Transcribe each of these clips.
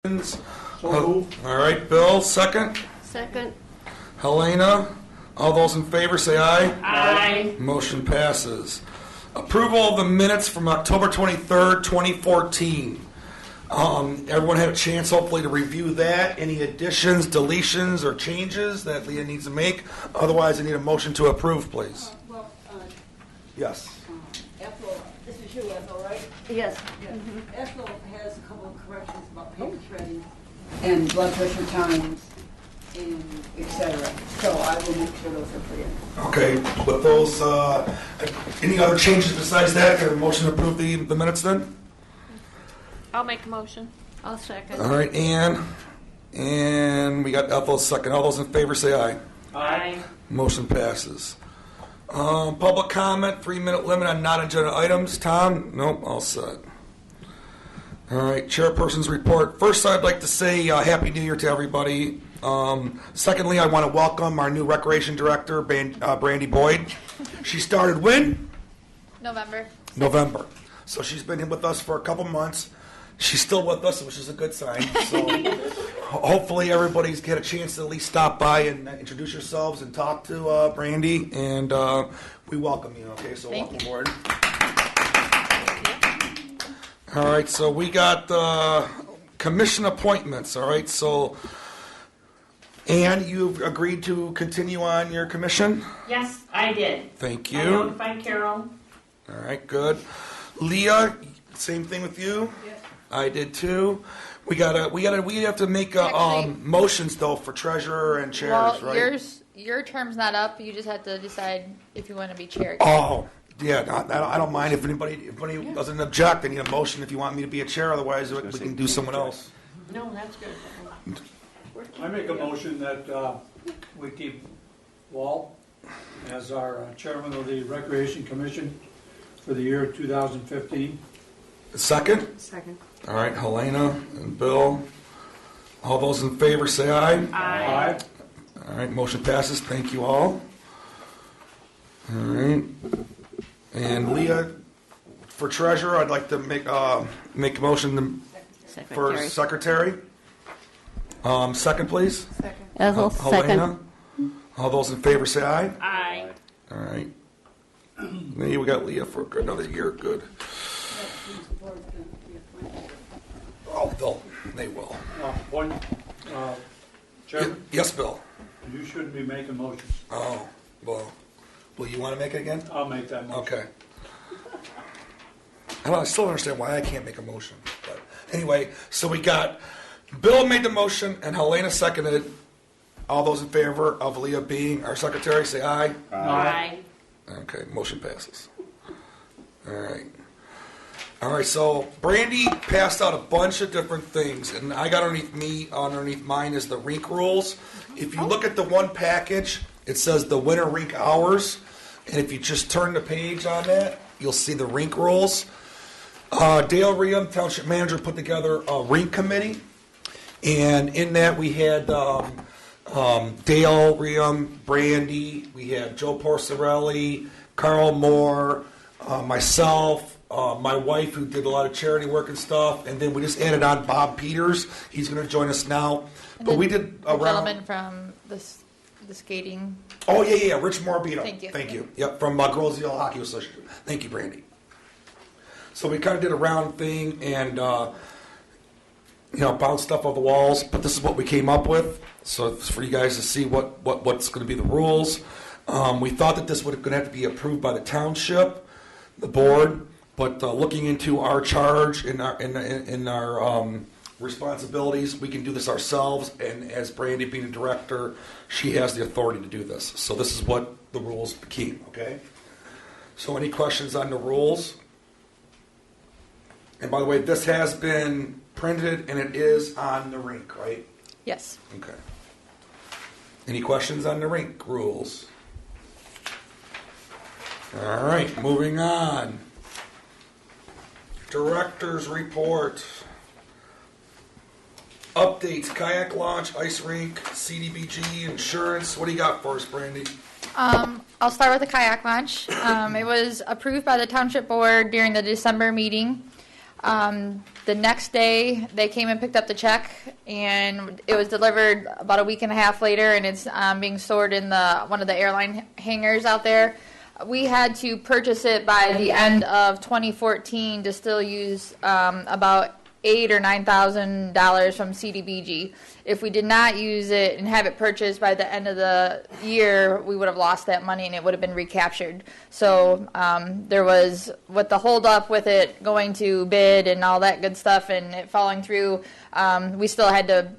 All right, Bill, second. Second. Helena, all those in favor say aye. Aye. Motion passes. Approval of the minutes from October 23rd, 2014. Everyone had a chance, hopefully, to review that. Any additions, deletions, or changes that Leah needs to make? Otherwise, I need a motion to approve, please. Yes. Ethel, this is you, Ethel, right? Yes. Ethel has a couple of corrections about paper shredding and blood pressure times and et cetera. So I will make sure those are clear. Okay, with those, any other changes besides that? Can I have a motion to approve the minutes then? I'll make a motion. I'll second. All right, Ann. And we got Ethel second. All those in favor say aye. Aye. Motion passes. Public comment, 3-minute limit on non-agenda items. Tom? Nope, all set. All right, chairperson's report. First, I'd like to say Happy New Year to everybody. Secondly, I want to welcome our new recreation director, Brandy Boyd. She started when? November. So she's been with us for a couple months. She's still with us, which is a good sign. So hopefully everybody's get a chance to at least stop by and introduce yourselves and talk to Brandy. And we welcome you, okay? So welcome aboard. All right, so we got commission appointments, all right? So, Ann, you've agreed to continue on your commission? Yes, I did. Thank you. I notified Carol. All right, good. Leah, same thing with you? Yes. I did too. We have to make motions though for treasurer and chairs, Well, right? your term's not up. You just have to decide if you want to be chair. Oh, yeah. I don't mind if anybody doesn't object. I need a motion if you want me to be a chair. Otherwise, we can do someone else. No, that's good. I make a motion that we keep Walt as our chairman of the Recreation Commission for the year 2015. Second? Second. All right, Helena and Bill. All those in favor say aye. Aye. All right, motion passes. Thank you all. All right. And Leah, for treasurer, I'd like to make a motion for secretary. Second, please. Second. Ethel, Helena. All those in favor say aye. Aye. All right. Maybe we got Leah for another year. Good. They will. Chairman, Yes, Bill. you shouldn't be making motions. Oh, well. Will you want to make it again? I'll make that motion. Okay. I still don't understand why I can't make a motion. But anyway, so we got Bill made the motion and Helena seconded. All those in favor of Leah being our secretary, say aye. Aye. Okay, motion passes. All right. All right, so Brandy passed out a bunch of different things, and I got underneath mine is the rink rules. If you look at the one package, it says the winter rink hours, and if you just turn the page on that, you'll see the rink rules. Dale Riem, township manager, put together a rink committee, and in that we had Dale Riem, Brandy, we had Joe Porcelli, Carl Moore, myself, my wife, who did a lot of charity work and stuff, and then we just added on Bob Peters. He's going to join us now. But we did a gentleman from the skating. Oh yeah, Rich Morabito. Thank you. Yep, from Girls Yell Hockey Association. Thank you, Brandy. So we kind of did a round thing and bounced stuff off the walls. But this is what we came up with. So it's for you guys to see what's going to be the rules. We thought that this was going to have to be approved by the township, the board. But looking into our charge and our responsibilities, we can do this ourselves. And as Brandy being a director, she has the authority to do this. So this is what the rules became. Okay. So any questions on the rules? And by the way, this has been printed and it is on the rink, right? Yes. Okay. Any questions on the rink rules? All right, moving on. Director's report. Updates, kayak launch, ice rink, CDBG, insurance. What do you got for us, Brandy? I'll start with the kayak launch. It was approved by the township board during the December meeting. The next day, they came and picked up the check, and it was delivered about a week and a half later, and it's being stored in one of the airline hangars out there. We had to purchase it by the end of 2014 to still use about $8,000 or $9,000 from CDBG. If we did not use it and have it purchased by the end of the year, we would have lost that money and it would have been recaptured. So there was, with the hold up with it going to bid and all that good stuff and it falling through, we still had to,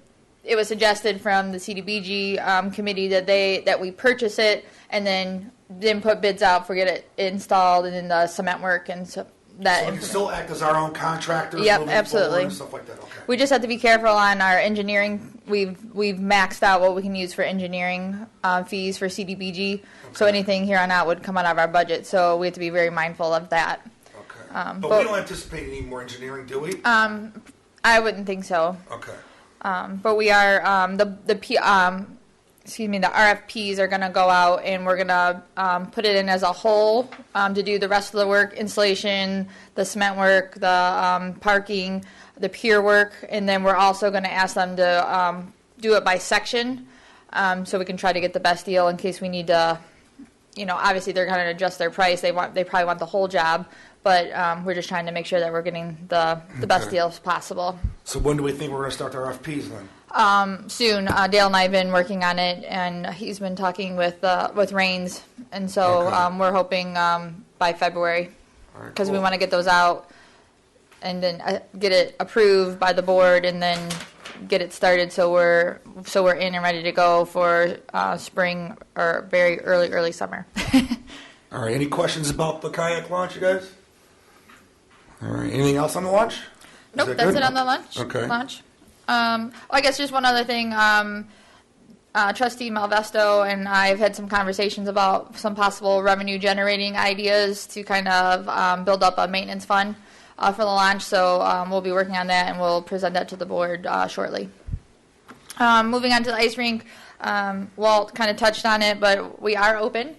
it was suggested from the CDBG committee that we purchase it and then put bids out for get it installed and then the cement work and so that. So we can still act as our own contractors. Yep, moving absolutely. forward and stuff like that. Okay. We just have to be careful on our engineering. We've maxed out what we can use for engineering fees for CDBG. So anything here on out would come out of our budget. So we have to be very mindful of that. Okay. But we don't anticipate any more engineering, do we? I wouldn't think so. Okay. But we are the RFPs are going to go out and we're going to put it in as a whole to do the rest of the work, installation, the cement work, the parking, the pier work, and then we're also going to ask them to do it by section so we can try to get the best deal in case we need to, obviously they're going to adjust their price. They probably want the whole job, but we're just trying to make sure that we're getting the best deals possible. So when do we think we're going to start the RFPs then? Soon. Dale and I have been working on it, and he's been talking with Rains, and so Okay. we're hoping by February because we cool. want to get those out and then get it approved by the board, and then get it started so we're in and ready to go for spring or very early summer. All right. Any questions about the kayak launch, you guys? All right. Anything else on the launch? Nope, that that's good? it on the launch. Okay. I guess just one other thing. Trustee Malvesto and I have had some conversations about some possible revenue generating ideas to kind of build up a maintenance fund for the launch. So we'll be working on that and we'll present that to the board shortly. Moving on to the ice rink, Walt kind of touched on it, but we are open.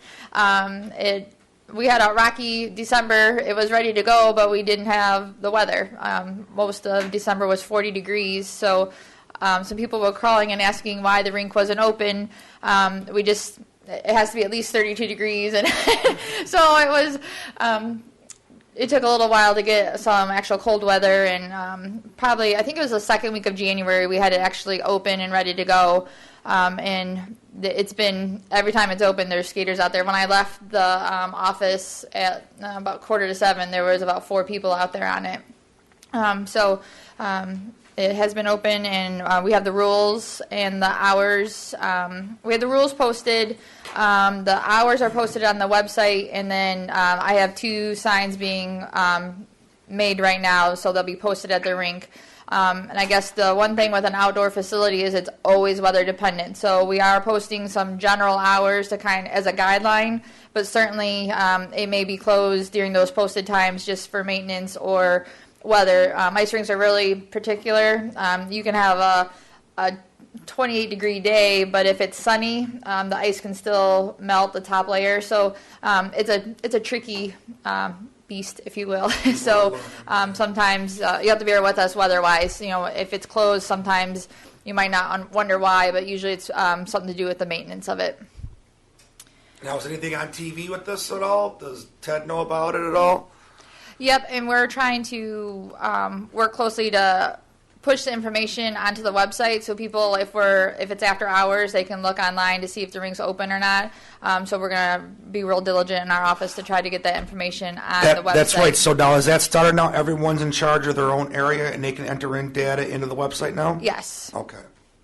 We had a rocky December. It was ready to go, but we didn't have the weather. Most of December was 40 degrees, so some people were calling and asking why the rink wasn't open. It has to be at least 32 degrees, and so it was. It took a little while to get some actual cold weather, and probably I think it was the second week of January we had it actually open and ready to go. And it's been, every time it's open, there's skaters out there. When I left the office at about 6:45, there was about 4 people out there on it. It has been open, and we have the rules and the hours. We have the rules posted. The hours are posted on the website, and then I have 2 signs being made right now, so they'll be posted at the rink. And I guess the one thing with an outdoor facility is it's always weather dependent. So we are posting some general hours to as a guideline, but certainly it may be closed during those posted times just for maintenance or weather. Ice rinks are really particular. You can have a 28-degree day, but if it's sunny, the ice can still melt the top layer. So it's a tricky beast, if you will. So sometimes you have to bear with us weather-wise. If it's closed, sometimes you might not wonder why, but usually it's something to do with the maintenance of it. Now, is anything on TV with this at all? Does Ted know about it at all? Yep, and we're trying to work closely to push the information onto the website so people, if it's after hours, they can look online to see if the rink's open or not. So we're going to be real diligent in our office to try to get that information on the website. That's right. So now, is that started now? Everyone's in charge of their own area, and they can enter in data into the website now? Yes. Okay.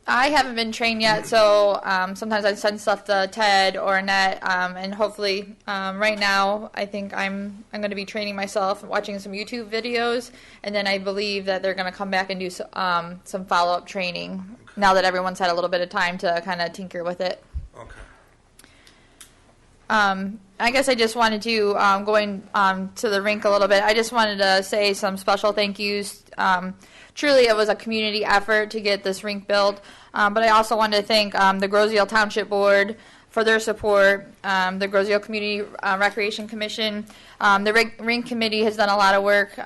I haven't been trained yet, so sometimes I send stuff to Ted or Annette, and hopefully right now I think I'm going to be training myself, watching some YouTube videos, and then I believe that they're going to come back and do some follow-up training now that everyone's had a little bit of time to kind of tinker with it. Okay. I guess I just wanted to, going to the rink a little bit, I just wanted to say some special thank yous. Truly, it was a community effort to get this rink built, but I also wanted to thank the Groseal Township Board for their support, the Groseal Community Recreation Commission. The rink committee has done a lot of work.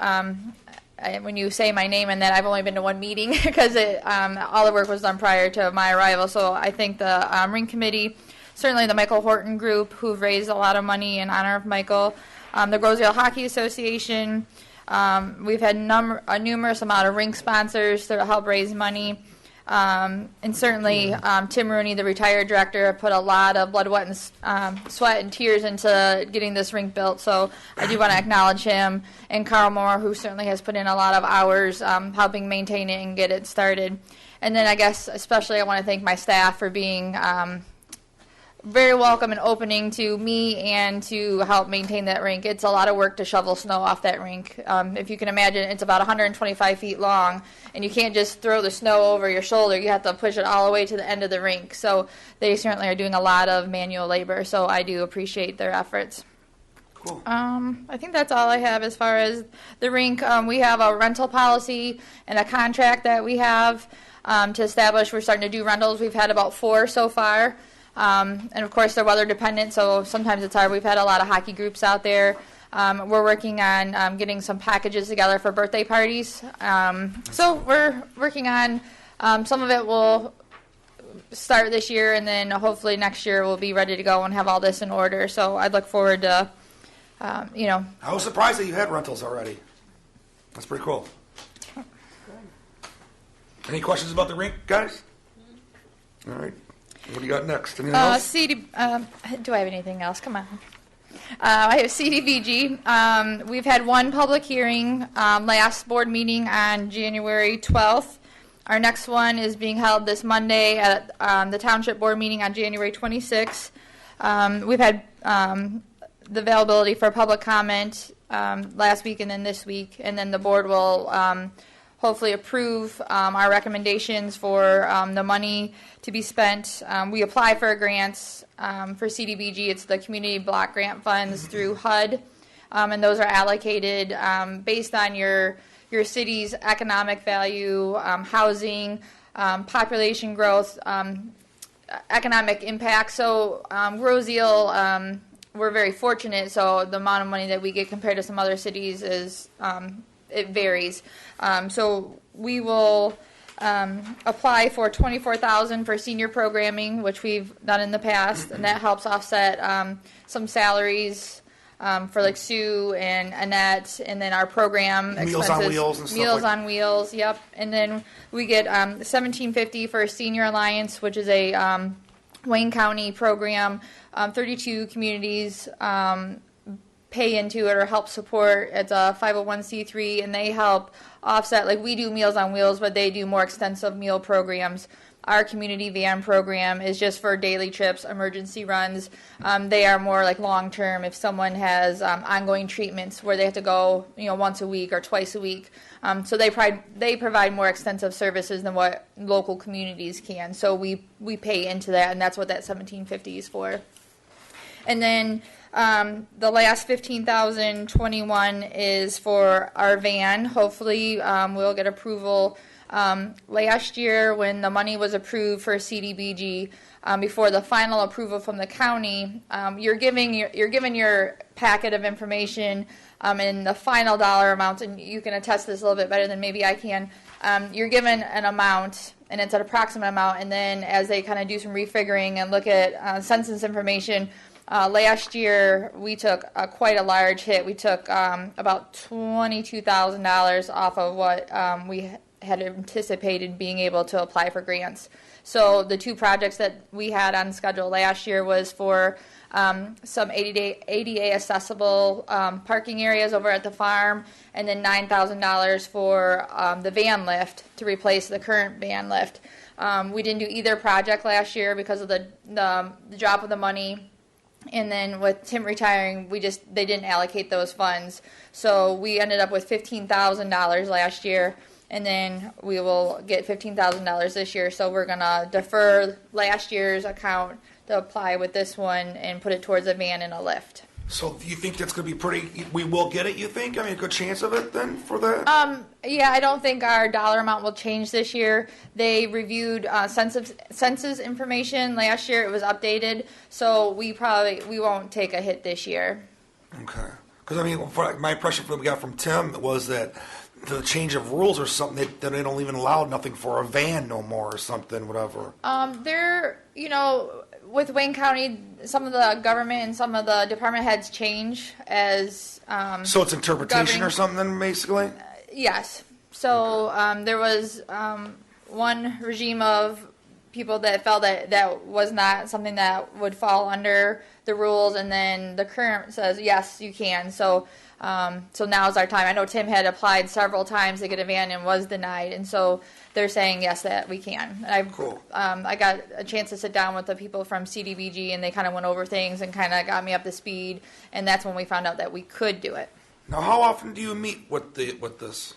when you say my name and that I've only been to one meeting because all the work was done prior to my arrival. So I think the rink committee, certainly the Michael Horton group, who've raised a lot of money in honor of Michael, the Grosedale Hockey Association. We've had a numerous amount of rink sponsors to help raise money. And certainly Tim Rooney, the retired director, put a lot of blood, sweat, and tears into getting this rink built. So I do want to acknowledge him, and Carl Moore, who certainly has put in a lot of hours helping maintain it and get it started. And then I guess especially I want to thank my staff for being very welcome and opening to me and to help maintain that rink. It's a lot of work to shovel snow off that rink. If you can imagine, it's about 125 feet long, and you can't just throw the snow over your shoulder. You have to push it all the way to the end of the rink. So they certainly are doing a lot of manual labor, so I do appreciate their efforts. Cool. I think that's all I have as far as the rink. We have a rental policy and a contract that we have to establish. We're starting to do rentals. We've had about 4 so far. And of course, they're weather dependent, so sometimes it's hard. We've had a lot of hockey groups out there. We're working on getting some packages together for birthday parties. So we're working on some of it will start this year, and then hopefully next year we'll be ready to go and have all this in order. So I'd look forward to, I was surprised that you had rentals already. That's pretty cool. Any questions about the rink, guys? All right. What do you got next? Anything else? Do I have anything else? Come on. I have CDBG. We've had one public hearing, last board meeting on January 12th. Our next one is being held this Monday at the township board meeting on January 26th. We've had the availability for public comment last week and then this week, and then the board will hopefully approve our recommendations for the money to be spent. We apply for grants for CDBG. It's the Community Block Grant Funds through HUD, and those are allocated based on your city's economic value, housing, population growth, economic impact. So Grosedale, we're very fortunate, so the amount of money that we get compared to some other cities is it varies. So we will apply for $24,000 for senior programming, which we've done in the past, and that helps offset some salaries for like Sue and Annette, and then our program Meals expenses. on Wheels and stuff Meals like- on Wheels, yep. And then we get $17.50 for Senior Alliance, which is a Wayne County program. 32 communities pay into it or help support. It's a 501c3, and they help offset, like we do Meals on Wheels, but they do more extensive meal programs. Our community van program is just for daily trips, emergency runs. They are more like long-term if someone has ongoing treatments where they have to go, once a week or twice a week. So they provide more extensive services than what local communities can. So we pay into that, and that's what that $17.50 is for. And then the last $15,021 is for our van. Hopefully we'll get approval. Last year when the money was approved for CDBG, before the final approval from the county, you're given your packet of information and the final dollar amounts, and you can attest this a little bit better than maybe I can. You're given an amount, and it's an approximate amount, and then as they kind of do some refiguring and look at census information, last year we took quite a large hit. We took about $22,000 off of what we had anticipated being able to apply for grants. So the 2 projects that we had on schedule last year was for some ADA accessible parking areas over at the farm, and then $9,000 for the van lift to replace the current van lift. We didn't do either project last year because of the drop of the money. And then with Tim retiring, they didn't allocate those funds. So we ended up with $15,000 last year, and then we will get $15,000 this year. So we're going to defer last year's account to apply with this one and put it towards a van and a lift. So do you think that's going to be we will get it, you think? I mean, a good chance of it then for that? Yeah, I don't think our dollar amount will change this year. They reviewed census information last year. It was updated, so we won't take a hit this year. Okay. Because, I mean, my impression we got from Tim was that the change of rules or something that they don't even allow nothing for a van no more or something, whatever. There, with Wayne County, some of the government and some of the department heads change as. So it's interpretation governing- or something, basically? Yes. So there was one regime of people that felt that was not something that would fall under the rules, and then the current says yes, you can. So now is our time. I know Tim had applied several times to get a van and was denied, and so they're saying yes that we can. And Cool. I got a chance to sit down with the people from CDBG, and they kind of went over things and kind of got me up to speed, and that's when we found out that we could do it. Now, how often do you meet with this?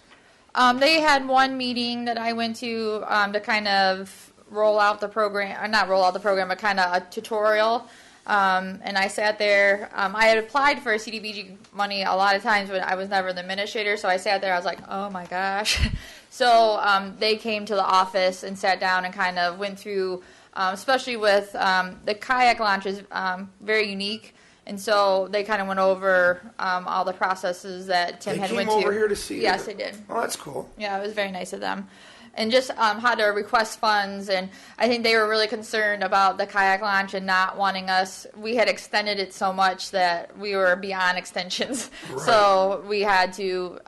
They had one meeting that I went to kind of roll out the program, or not roll out the program, but kind of a tutorial. And I sat there. I had applied for CDBG money a lot of times, but I was never the administrator. So I sat there. I was like, oh my gosh. So they came to the office and sat down and kind of went through, especially with the kayak launch is very unique. And so they kind of went over all the processes that Tim They had came went to. over here to see Yes, it. they did. Oh, that's cool. Yeah, it was very nice of them. And just how to request funds. And I think they were really concerned about the kayak launch and not wanting us. We had extended it so much that we were beyond extensions. Right. So we had to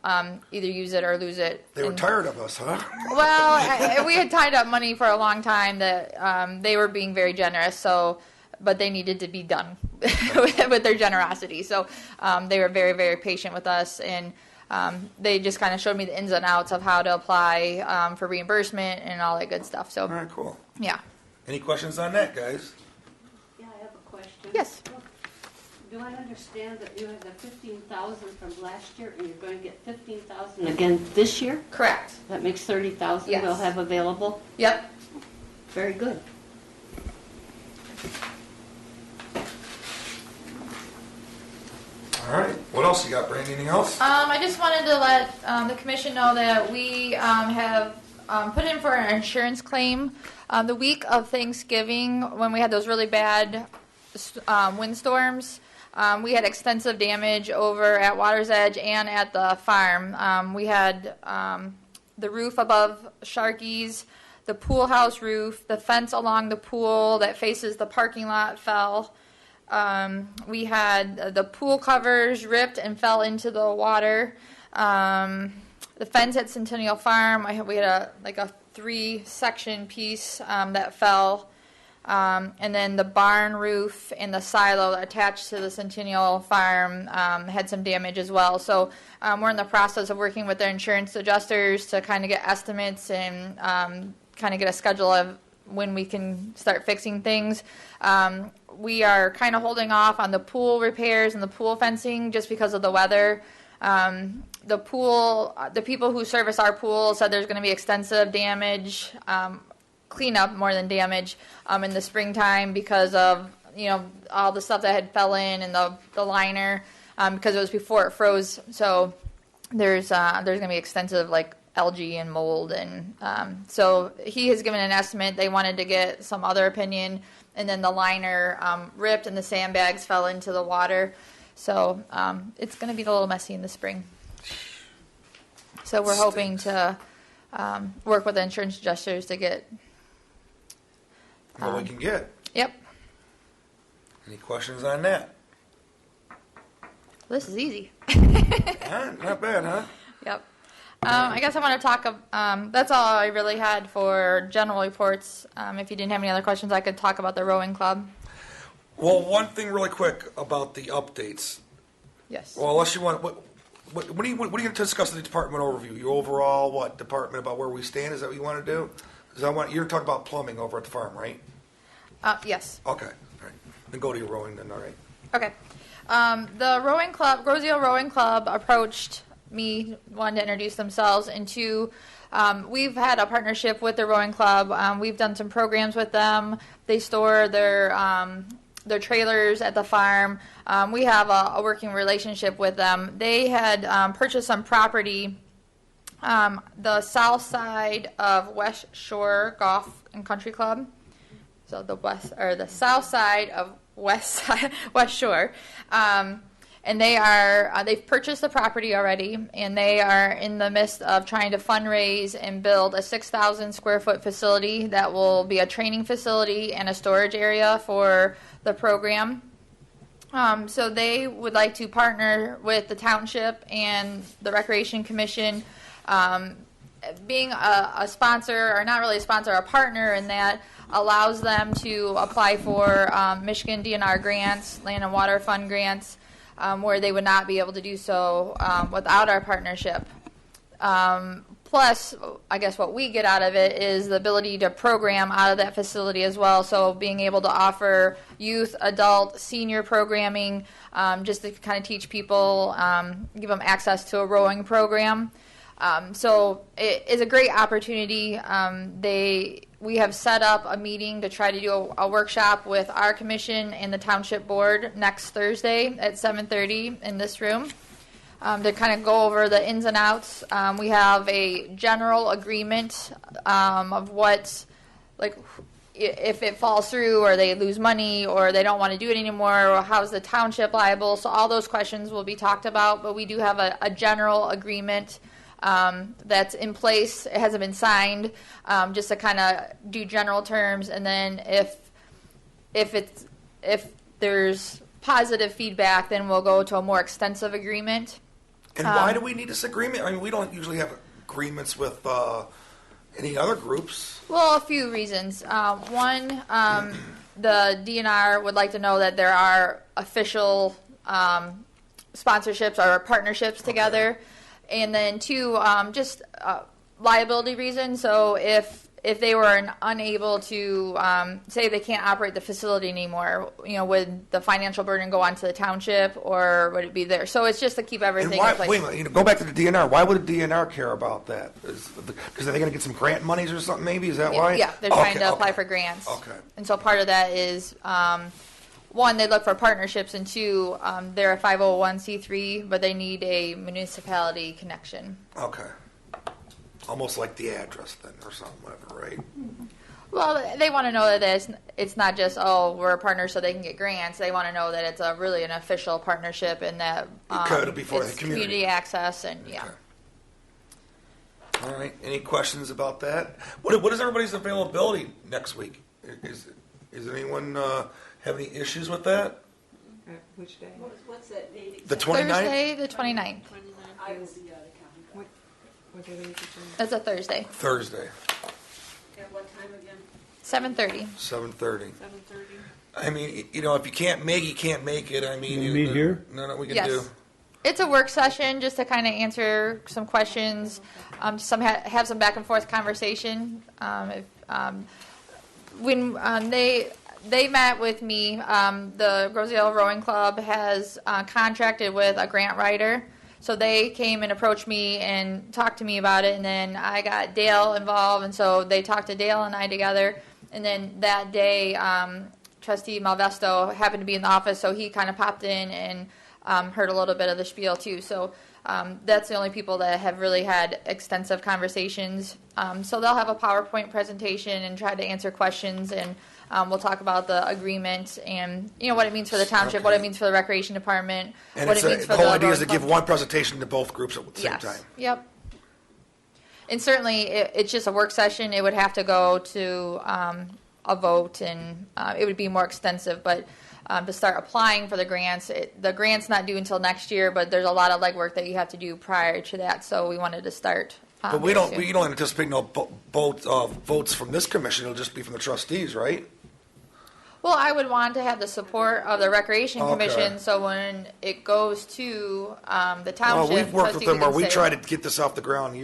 either use it or lose it. They were And- tired of us, huh? Well, we had tied up money for a long time that they were being very generous. But they needed to be done with their generosity. So they were very, very patient with us, and they just kind of showed me the ins and outs of how to apply for reimbursement and all that good stuff. So, All right, cool. yeah. Any questions on that, guys? Yeah, I have a question. Yes. Do I understand that you have the 15,000 from last year and you're going to get 15,000 again this year? Correct. That makes 30,000 Yes. we'll have available? Yep. Very good. All right. What else you got, Brandy? Anything else? I just wanted to let the commission know that we have put in for an insurance claim the week of Thanksgiving when we had those really bad windstorms. We had extensive damage over at Water's Edge and at the farm. We had the roof above Sharky's, the pool house roof, the fence along the pool that faces the parking lot fell. We had the pool covers ripped and fell into the water. The fence at Centennial Farm, we had a 3-section piece that fell. And then the barn roof and the silo attached to the Centennial Farm had some damage as well. So we're in the process of working with their insurance adjusters to kind of get estimates and kind of get a schedule of when we can start fixing things. We are kind of holding off on the pool repairs and the pool fencing just because of the weather. The people who service our pool said there's going to be extensive damage, cleanup more than damage, in the springtime because of all the stuff that had fell in and the liner because it was before it froze. So there's going to be extensive algae and mold, and so he has given an estimate. They wanted to get some other opinion, and then the liner ripped and the sandbags fell into the water. So it's going to be a little messy in the spring. So we're hoping to work with the insurance adjusters to get. What we can get. Yep. Any questions on that? This is easy. Not bad, huh? Yep. I guess I want to talk. That's all I really had for general reports. If you didn't have any other questions, I could talk about the rowing club. Well, one thing really quick about the updates. Yes. Well, unless you want, what are you going to discuss in the department overview? Your overall department about where we stand? Is that what you want to do? Because you're talking about plumbing over at the farm, right? Yes. Okay. All right. Then go to your rowing then. All right. Okay. The rowing club, Grosio Rowing Club, approached me, one, to introduce themselves, and two, we've had a partnership with the rowing club. We've done some programs with them. They store their trailers at the farm. We have a working relationship with them. They had purchased some property, the south side of West Shore Golf and Country Club. So the south side of West Shore. and they've purchased the property already, and they are in the midst of trying to fundraise and build a 6,000 square foot facility that will be a training facility and a storage area for the program. So they would like to partner with the township and the Recreation Commission, being a sponsor, or not really a sponsor, a partner in that allows them to apply for Michigan DNR grants, Land and Water Fund grants, where they would not be able to do so without our partnership. Plus, I guess what we get out of it is the ability to program out of that facility as well. So being able to offer youth, adult, senior programming, just to kind of teach people, give them access to a rowing program. So it is a great opportunity. We have set up a meeting to try to do a workshop with our commission and the township board next Thursday at 7:30 in this room, to kind of go over the ins and outs. We have a general agreement of what, like, if it falls through or they lose money or they don't want to do it anymore, or how's the township liable. So all those questions will be talked about, but we do have a general agreement that's in place. It hasn't been signed, just to kind of do general terms, and then if there's positive feedback, then we'll go to a more extensive agreement. And why do we need this agreement? I mean, we don't usually have agreements with any other groups. Well, a few reasons. One, the DNR would like to know that there are official sponsorships or partnerships together. And then two, just liability reasons. So if they were unable to, say they can't operate the facility anymore, would the financial burden go onto the township, or would it be there? So it's just to keep everything in place. Wait a minute, go back to the DNR. Why would the DNR care about that? Because are they going to get some grant monies or something maybe? Is that why? Yeah, they're trying to apply for grants. Okay. And so part of that is, one, they look for partnerships, and two, they're a 501c3, but they need a municipality connection. Okay. Almost like the address then, or something, whatever, right? Well, they want to know that it's not just, we're a partner so they can get grants. They want to know that it's really an official partnership, and that It'll be for it's the community access, and yeah. Okay. All right. Any questions about that? What is everybody's availability next week? Is anyone have any issues with that? Which day? What's that date? The 29th? Thursday, the 29th. I will be out of county. What day are you teaching? That's a Thursday. Thursday, At what time again? 7:30. 7:30. 7:30. I mean, if you can't make it, you can't make it. I mean, We'll meet here? No, we can Yes. do. It's a work session just to kind of answer some questions, have some back and forth conversation. When they met with me, the Rosedale Rowing Club has contracted with a grant writer. So they came and approached me and talked to me about it, and then I got Dale involved, and so they talked to Dale and I together. And then that day, Trustee Malvesto happened to be in the office, so he kind of popped in and heard a little bit of the spiel too. So that's the only people that have really had extensive conversations. So they'll have a PowerPoint presentation and try to answer questions, and we'll talk about the agreement and what it means for the township, what it means for the recreation department, And what it means for the whole idea rowing is to give club. one presentation to both groups at the same Yes. time. Yep. And certainly, it's just a work session. It would have to go to a vote, and it would be more extensive. But to start applying for the grants, the grant's not due until next year, but there's a lot of legwork that you have to do prior to that. So we wanted to start. But we very don't soon. we don't anticipate no votes from this commission. It'll just be from the trustees, right? Well, I would want to have the support of the Recreation Okay. Commission, so when it goes to the township, Well, we've worked with trustees them where can we say- try to get this off the ground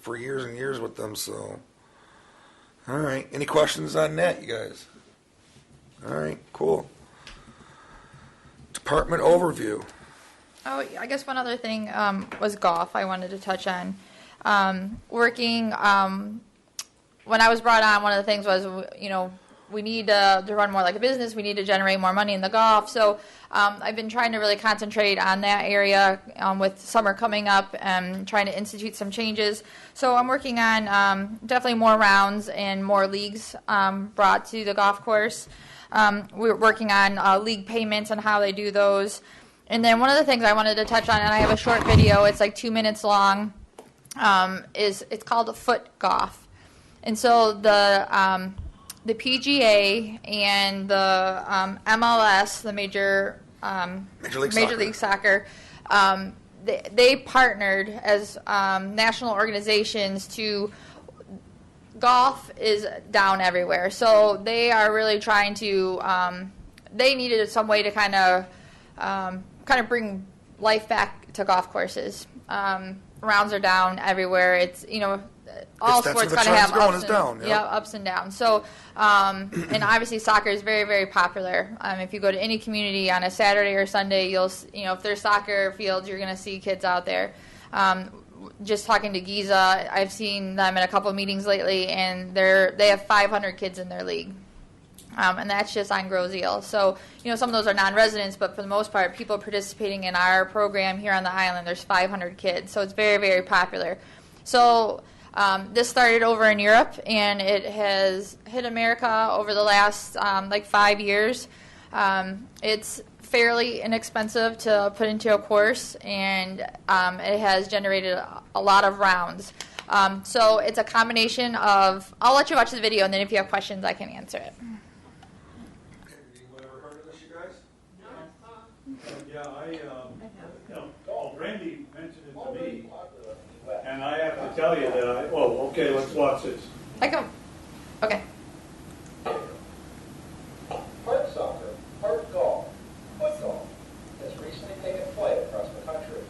for years and years with them. So, all right. Any questions on that, you guys? All right, cool. Department overview. Oh, I guess one other thing was golf I wanted to touch on. Working, when I was brought on, one of the things was, we need to run more like a business. We need to generate more money in the golf. So I've been trying to really concentrate on that area with summer coming up and trying to institute some changes. So I'm working on definitely more rounds and more leagues brought to the golf course. We're working on league payments and how they do those. And then one of the things I wanted to touch on, and I have a short video, it's like 2 minutes long, it's called foot golf. And so the PGA and the MLS, the Major League Soccer, they partnered as national organizations to. Golf is down everywhere, so they are really trying to. They needed some way to kind of bring life back to golf courses. Rounds are down everywhere. It's all sports kind of have ups and downs. So, and obviously soccer is very, very popular. If you go to any community on a Saturday or Sunday, if there's soccer fields, you're going to see kids out there. Just talking to Giza, I've seen them in a couple of meetings lately, and they have 500 kids in their league. And that's just on Grosse Ile. So, some of those are non-residents, but for the most part, people participating in our program here on the island, there's 500 kids. So it's very, very popular. So this started over in Europe, and it has hit America over the last 5 years. It's fairly inexpensive to put into a course, and it has generated a lot of rounds. So it's a combination of, I'll let you watch the video, and then if you have questions, I can answer it. Randy mentioned it to me, and I have to tell you that okay, let's watch this. Okay. Part soccer, part golf, foot golf has recently taken flight across the country.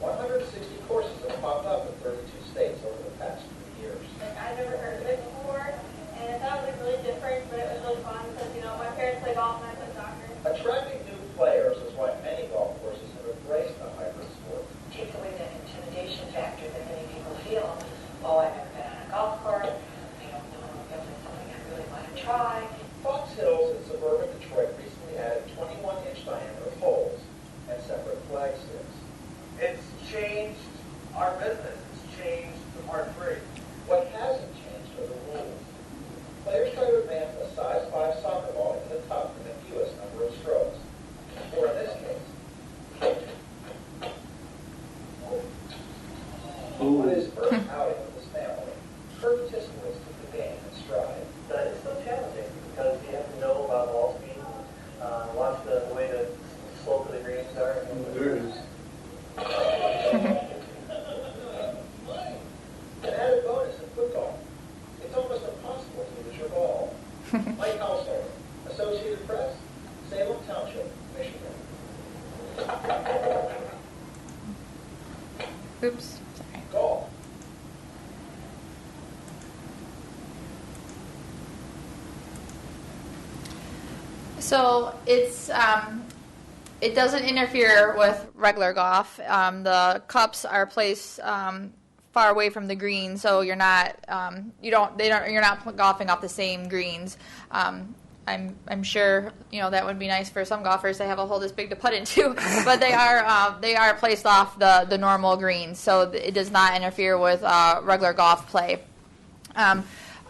160 courses have popped up in 32 states over the past few years. I've never heard of it before, and it sounded really different, but it was really fun because, my parents play golf and I play soccer. Attracting new players is why many golf courses have embraced the hybrid sport. Takes away that intimidation factor that many people feel. Oh, I've never been on a golf course. I don't know if it's something I really want to try. Fox Hills in suburban Detroit recently added 21-inch diameter holes and separate flag sticks. It's changed our business. It's changed the par 3. What hasn't changed are the rules. Players try to advance a size 5 soccer ball into the top in the fewest number of strokes. Or in this case, on his first outing with his family, Kurt Tiskowitz took the game in stride. But it's so challenging because you have to know about ball speed, watch the way the slope of the greens are. There it is. An added bonus in football, it's almost impossible to lose your ball. Mike Householder, Associated Press, Salem Township, Michigan. Oops. Sorry. Golf. So it doesn't interfere with regular golf. The cups are placed far away from the green, so you're not you're not golfing off the same greens. I'm sure that would be nice for some golfers to have a hole this big to putt into, but they are placed off the normal greens, so it does not interfere with regular golf play.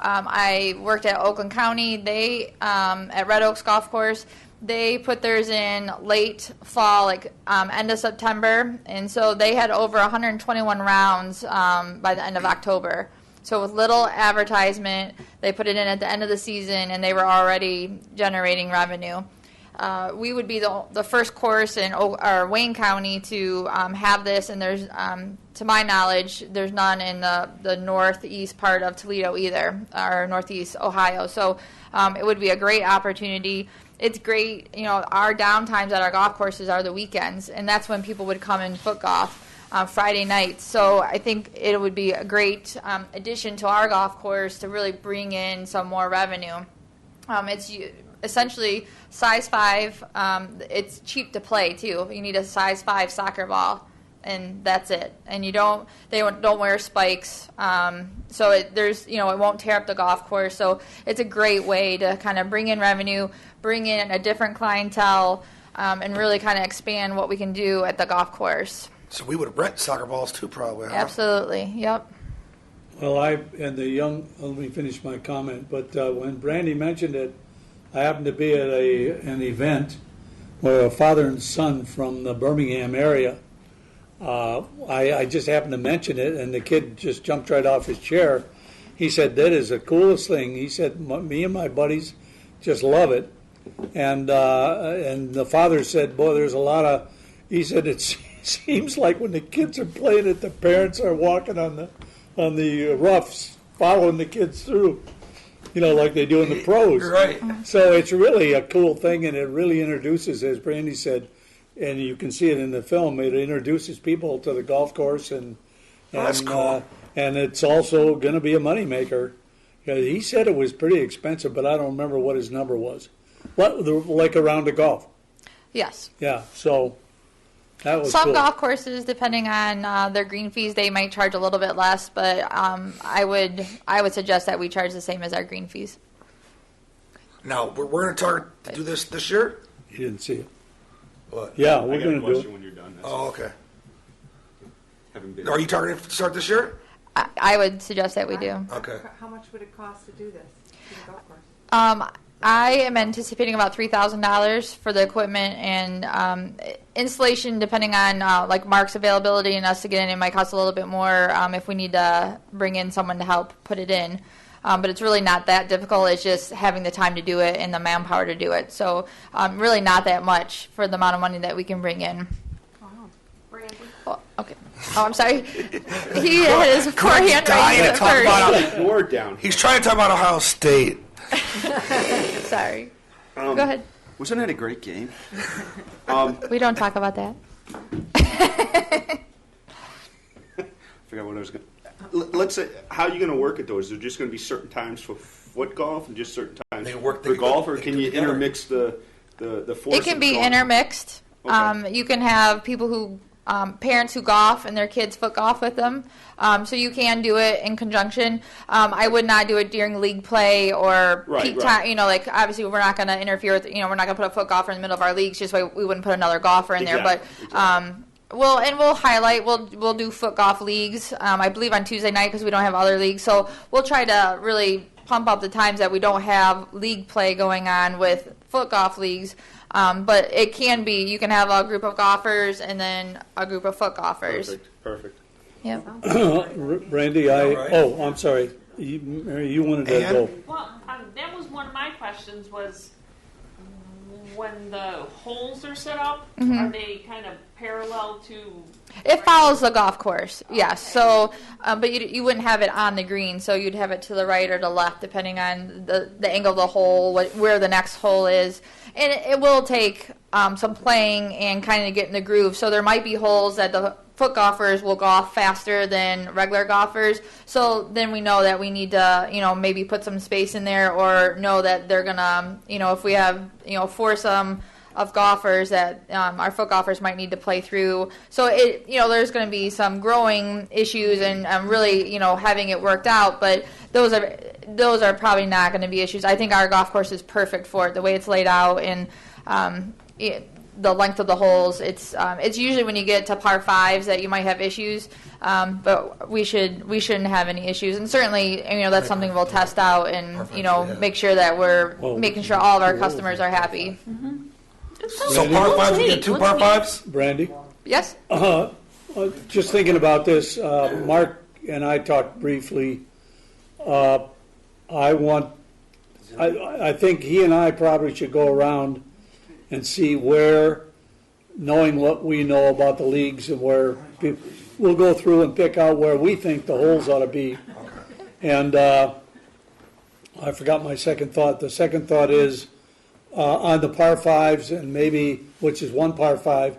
I worked at Oakland County. They at Red Oaks Golf Course. They put theirs in late fall, end of September, and so they had over 121 rounds by the end of October. So with little advertisement, they put it in at the end of the season, and they were already generating revenue. We would be the first course in Wayne County to have this, and there's, to my knowledge, there's none in the northeast part of Toledo either, or northeast Ohio. So it would be a great opportunity. It's great, our downtimes at our golf courses are the weekends, and that's when people would come and foot golf. Friday nights. So I think it would be a great addition to our golf course to really bring in some more revenue. It's essentially size 5. It's cheap to play too. You need a size 5 soccer ball, and that's it. And they don't wear spikes, so it won't tear up the golf course. So it's a great way to kind of bring in revenue, bring in a different clientele, and really kind of expand what we can do at the golf course. So we would have rent soccer balls too, probably, huh? Absolutely, yep. Well, let me finish my comment, but when Brandy mentioned it, I happened to be at an event a father and son from the Birmingham area. I just happened to mention it, and the kid just jumped right off his chair. He said, that is the coolest thing. He said, me and my buddies just love it. And the father said, boy, there's a lot of, he said, it seems like when the kids are playing it, the parents are walking on the roughs, following the kids through, like they do in the pros. You're right. So it's really a cool thing, and it really introduces, as Brandy said, and you can see it in the film, it introduces people to the golf course, and That's cool. And it's also going to be a moneymaker. He said it was pretty expensive, but I don't remember what his number was. Like a round of golf. Yes. Yeah, so that was Some cool. golf courses, depending on their green fees, they might charge a little bit less, but I would suggest that we charge the same as our green fees. Now, we're going to target to do this year? You didn't see it. What? Yeah, I we're got a going to do question it. when you're done. Oh, okay. Haven't been. Are you targeting to start this year? I would suggest that we do. Okay. How much would it cost to do this, to the golf course? I am anticipating about $3,000 for the equipment and installation, depending on like Mark's availability and us to get in. It might cost a little bit more if we need to bring in someone to help put it in. But it's really not that difficult. It's just having the time to do it and the manpower to do it. So really not that much for the amount of money that we can bring in. Wow. Brandy? Oh, okay. Oh, I'm sorry. He had his forehand dying raised to talk about first. Your word down. He's trying to talk about Ohio State. Sorry. Go ahead. Wasn't that a great game? We don't talk about that. Forgot what I was going to. Let's say, how are you going to work it though? Is there just going to be certain times for foot golf and just certain times They work- for they golf, go- or they can go you together. intermix the force? It can of be golf? intermixed. Okay. You can have people who, parents who golf and their kids foot golf with them. So you can do it in conjunction. I would not do it during league play or Right, peak right. time. Like obviously we're not going to interfere with, we're not going to put a foot golfer in the middle of our leagues. Just like we wouldn't put another golfer in there. Exactly, But we'll highlight. We'll do foot golf leagues. I believe on Tuesday night because we don't have other leagues. So we'll try to really pump up the times that we don't have league play going on with foot golf leagues. But it can be, you can have a group of golfers and then a group of foot golfers. Perfect. Yep. Randy, All right. I'm sorry. Mary, you wanted to Ann? go. Well, that was one of my questions was when the holes are set up, are they kind of parallel to... It follows the golf course, yes. So, but you wouldn't have it on the green, so you'd have it to the right or the left, depending on the angle of the hole, where the next hole is. And it will take some playing and kind of get in the groove. So there might be holes that the foot golfers will golf faster than regular golfers. So then we know that we need to, maybe put some space in there, or know that they're gonna, if we have, foursome of golfers that our foot golfers might need to play through. So there's going to be some growing issues and really, having it worked out. But those are probably not going to be issues. I think our golf course is perfect for it, the way it's laid out and the length of the holes. It's usually when you get to par fives that you might have issues, but we shouldn't have any issues. And certainly, that's something we'll test out and make sure that we're making sure all of our customers are happy. So par fives, we get two par fives? Brandy? Yes. Just thinking about this, Mark and I talked briefly. I think he and I probably should go around and see where, knowing what we know about the leagues and where we'll go through and pick out where we think the holes ought to be. And I forgot my second thought. The second thought is on the par fives, and maybe, which is one par five,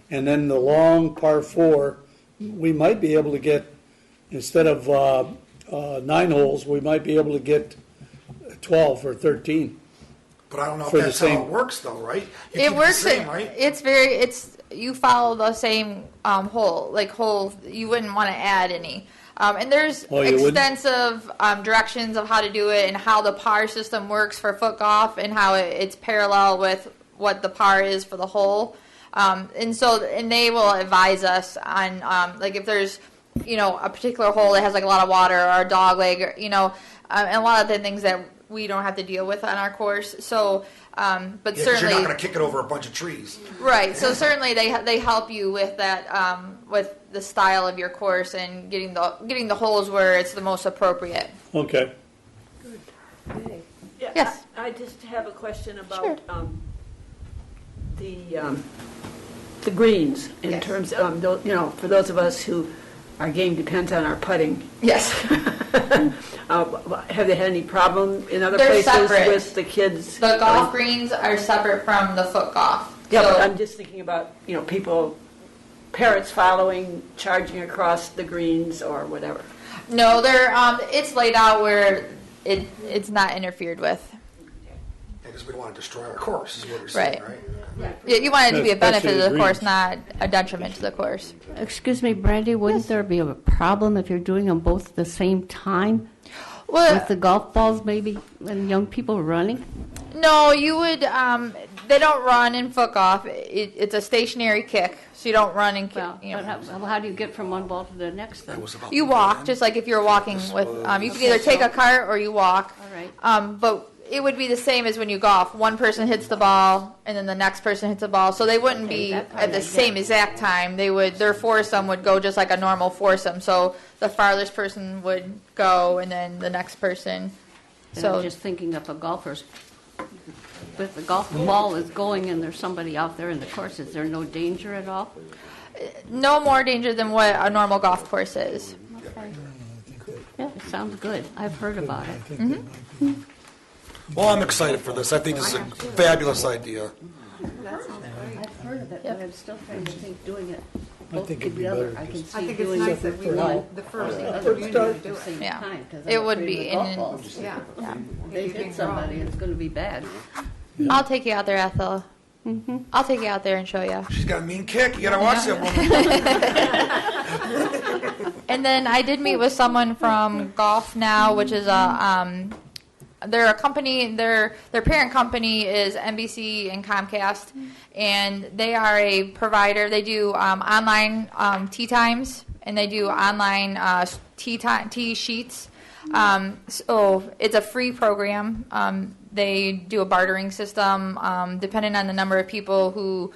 and then the long par four, we might be able to get, instead of 9 holes, we might be able to get 12 or 13. But I don't know if For the that's how same- it works, though, right? You It keep works. the same, right? You follow the same hole. You wouldn't want to add any. And there's Oh, you wouldn't? extensive directions of how to do it and how the par system works for foot golf and how it's parallel with what the par is for the hole. And they will advise us on if there's a particular hole that has a lot of water or a dog leg, and a lot of the things that we don't have to deal with on our course. So, but Yeah, 'cause certainly, you're not going to kick it over a bunch of trees. right. So certainly they help you with that, with the style of your course and getting the holes where it's the most appropriate. Okay. Yeah, Yes. I just have a question about Sure. the greens in Yes. terms of, for those of us who, our game depends on our putting. Yes. Have they had any problem in other They're places separate. with the kids? The golf greens are separate from the foot golf. Yeah, So- but I'm just thinking about, people, parents following, charging across the greens or whatever. No, they're it's laid out where it's not interfered with. Because we don't want to destroy our course, is what you're saying, Right. right? Yeah, you want it to be a benefit Especially to the the course, greens. not a detriment to the course. Excuse me, Brandy, wouldn't there be a problem if you're doing them both at the same time? Well, With the golf balls maybe, and young people running? no, you would. They don't run in foot golf. It's a stationary kick, so you don't run and kick. Well, but how do you get from one ball to the next then? It was about You walk, just like if you're walking with. You can either take a cart or you walk. All right. But it would be the same as when you golf. One person hits the ball, and then the next person hits the ball. So they wouldn't Okay, be that part at the I same get. exact time. Their foursome would go just like a normal foursome. So the farthest person would go, and then the next person. And So I'm just thinking of a golfer's, if the golf ball is going and there's somebody out there in the course, is there no danger at all? no more danger than what a normal golf course is. Yeah, it sounds good. I've heard about it. Well, I'm excited for this. I think this is a fabulous idea. I've heard of it, but I'm still trying to think doing it both think it'd be together. better I can just- see I think it's doing nice it that we for want now. the first other community start to do at the it. same Yeah. time, 'cause It I'm would afraid be, of golf and- balls. Yeah. If they hit somebody, it's going to be bad. I'll take you out there, Ethel. I'll take you out there and show you. She's got a mean kick. You got to watch that woman. And then I did meet with someone from Golf Now, which is they're a company. Their parent company is NBC and Comcast, and they are a provider. They do online tee times, and they do online tee sheets. So it's a free program. They do a bartering system, depending on the number of people who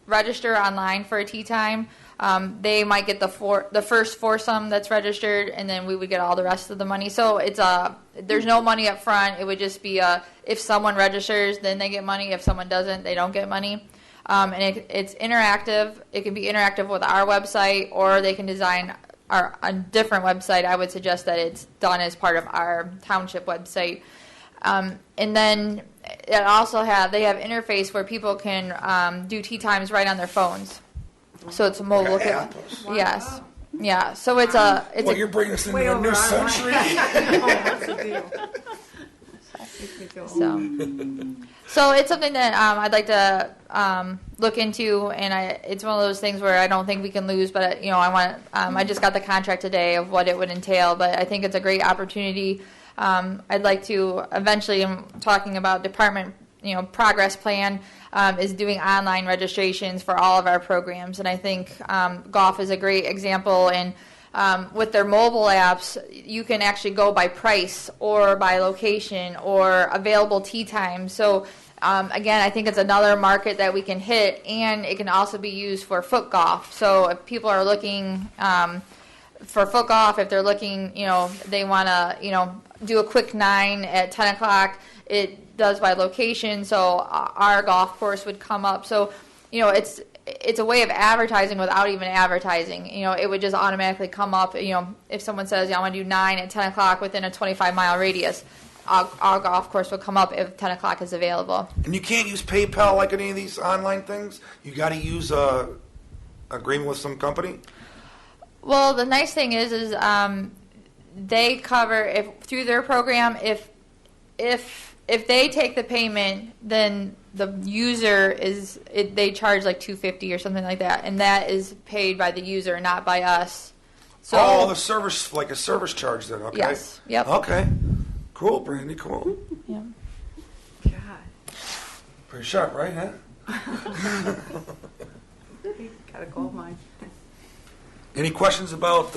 register online for a tee time. They might get the first foursome that's registered, and then we would get all the rest of the money. So there's no money up front. It would just be if someone registers, then they get money. If someone doesn't, they don't get money. And it's interactive. It can be interactive with our website, or they can design a different website. I would suggest that it's done as part of our township website. And then it also they have interface where people can do tee times right on their phones. So it's a mobile. Like an app. Yes. Yeah. So it's Well, you're bringing us into Way a over new our century. That's the deal. Keep it going. So it's something that I'd like to look into, and it's one of those things where I don't think we can lose. But I just got the contract today of what it would entail, but I think it's a great opportunity. I'd like to eventually. I'm talking about department, progress plan is doing online registrations for all of our programs, and I think golf is a great example. And with their mobile apps, you can actually go by price or by location or available tee time. So again, I think it's another market that we can hit, and it can also be used for foot golf. So if people are looking for foot golf, if they're looking, they want to, do a quick 9 at 10 o'clock, it does by location. So our golf course would come up. So, it's a way of advertising without even advertising. It would just automatically come up. If someone says, I want to do 9 at 10 o'clock within a 25-mile radius, our golf course will come up if 10 o'clock is available. And you can't use PayPal like any of these online things. You got to use a agreement with some company. Well, the nice thing is they cover through their program. If they take the payment, then the user they charge like $250 or something like that, and that is paid by the user, not by us. So the service, like a service charge then, okay? Yes. Yep. Okay. Cool, Brandy, cool. Yeah. God. Pretty sharp, right, huh? Got a gold mine. Any questions about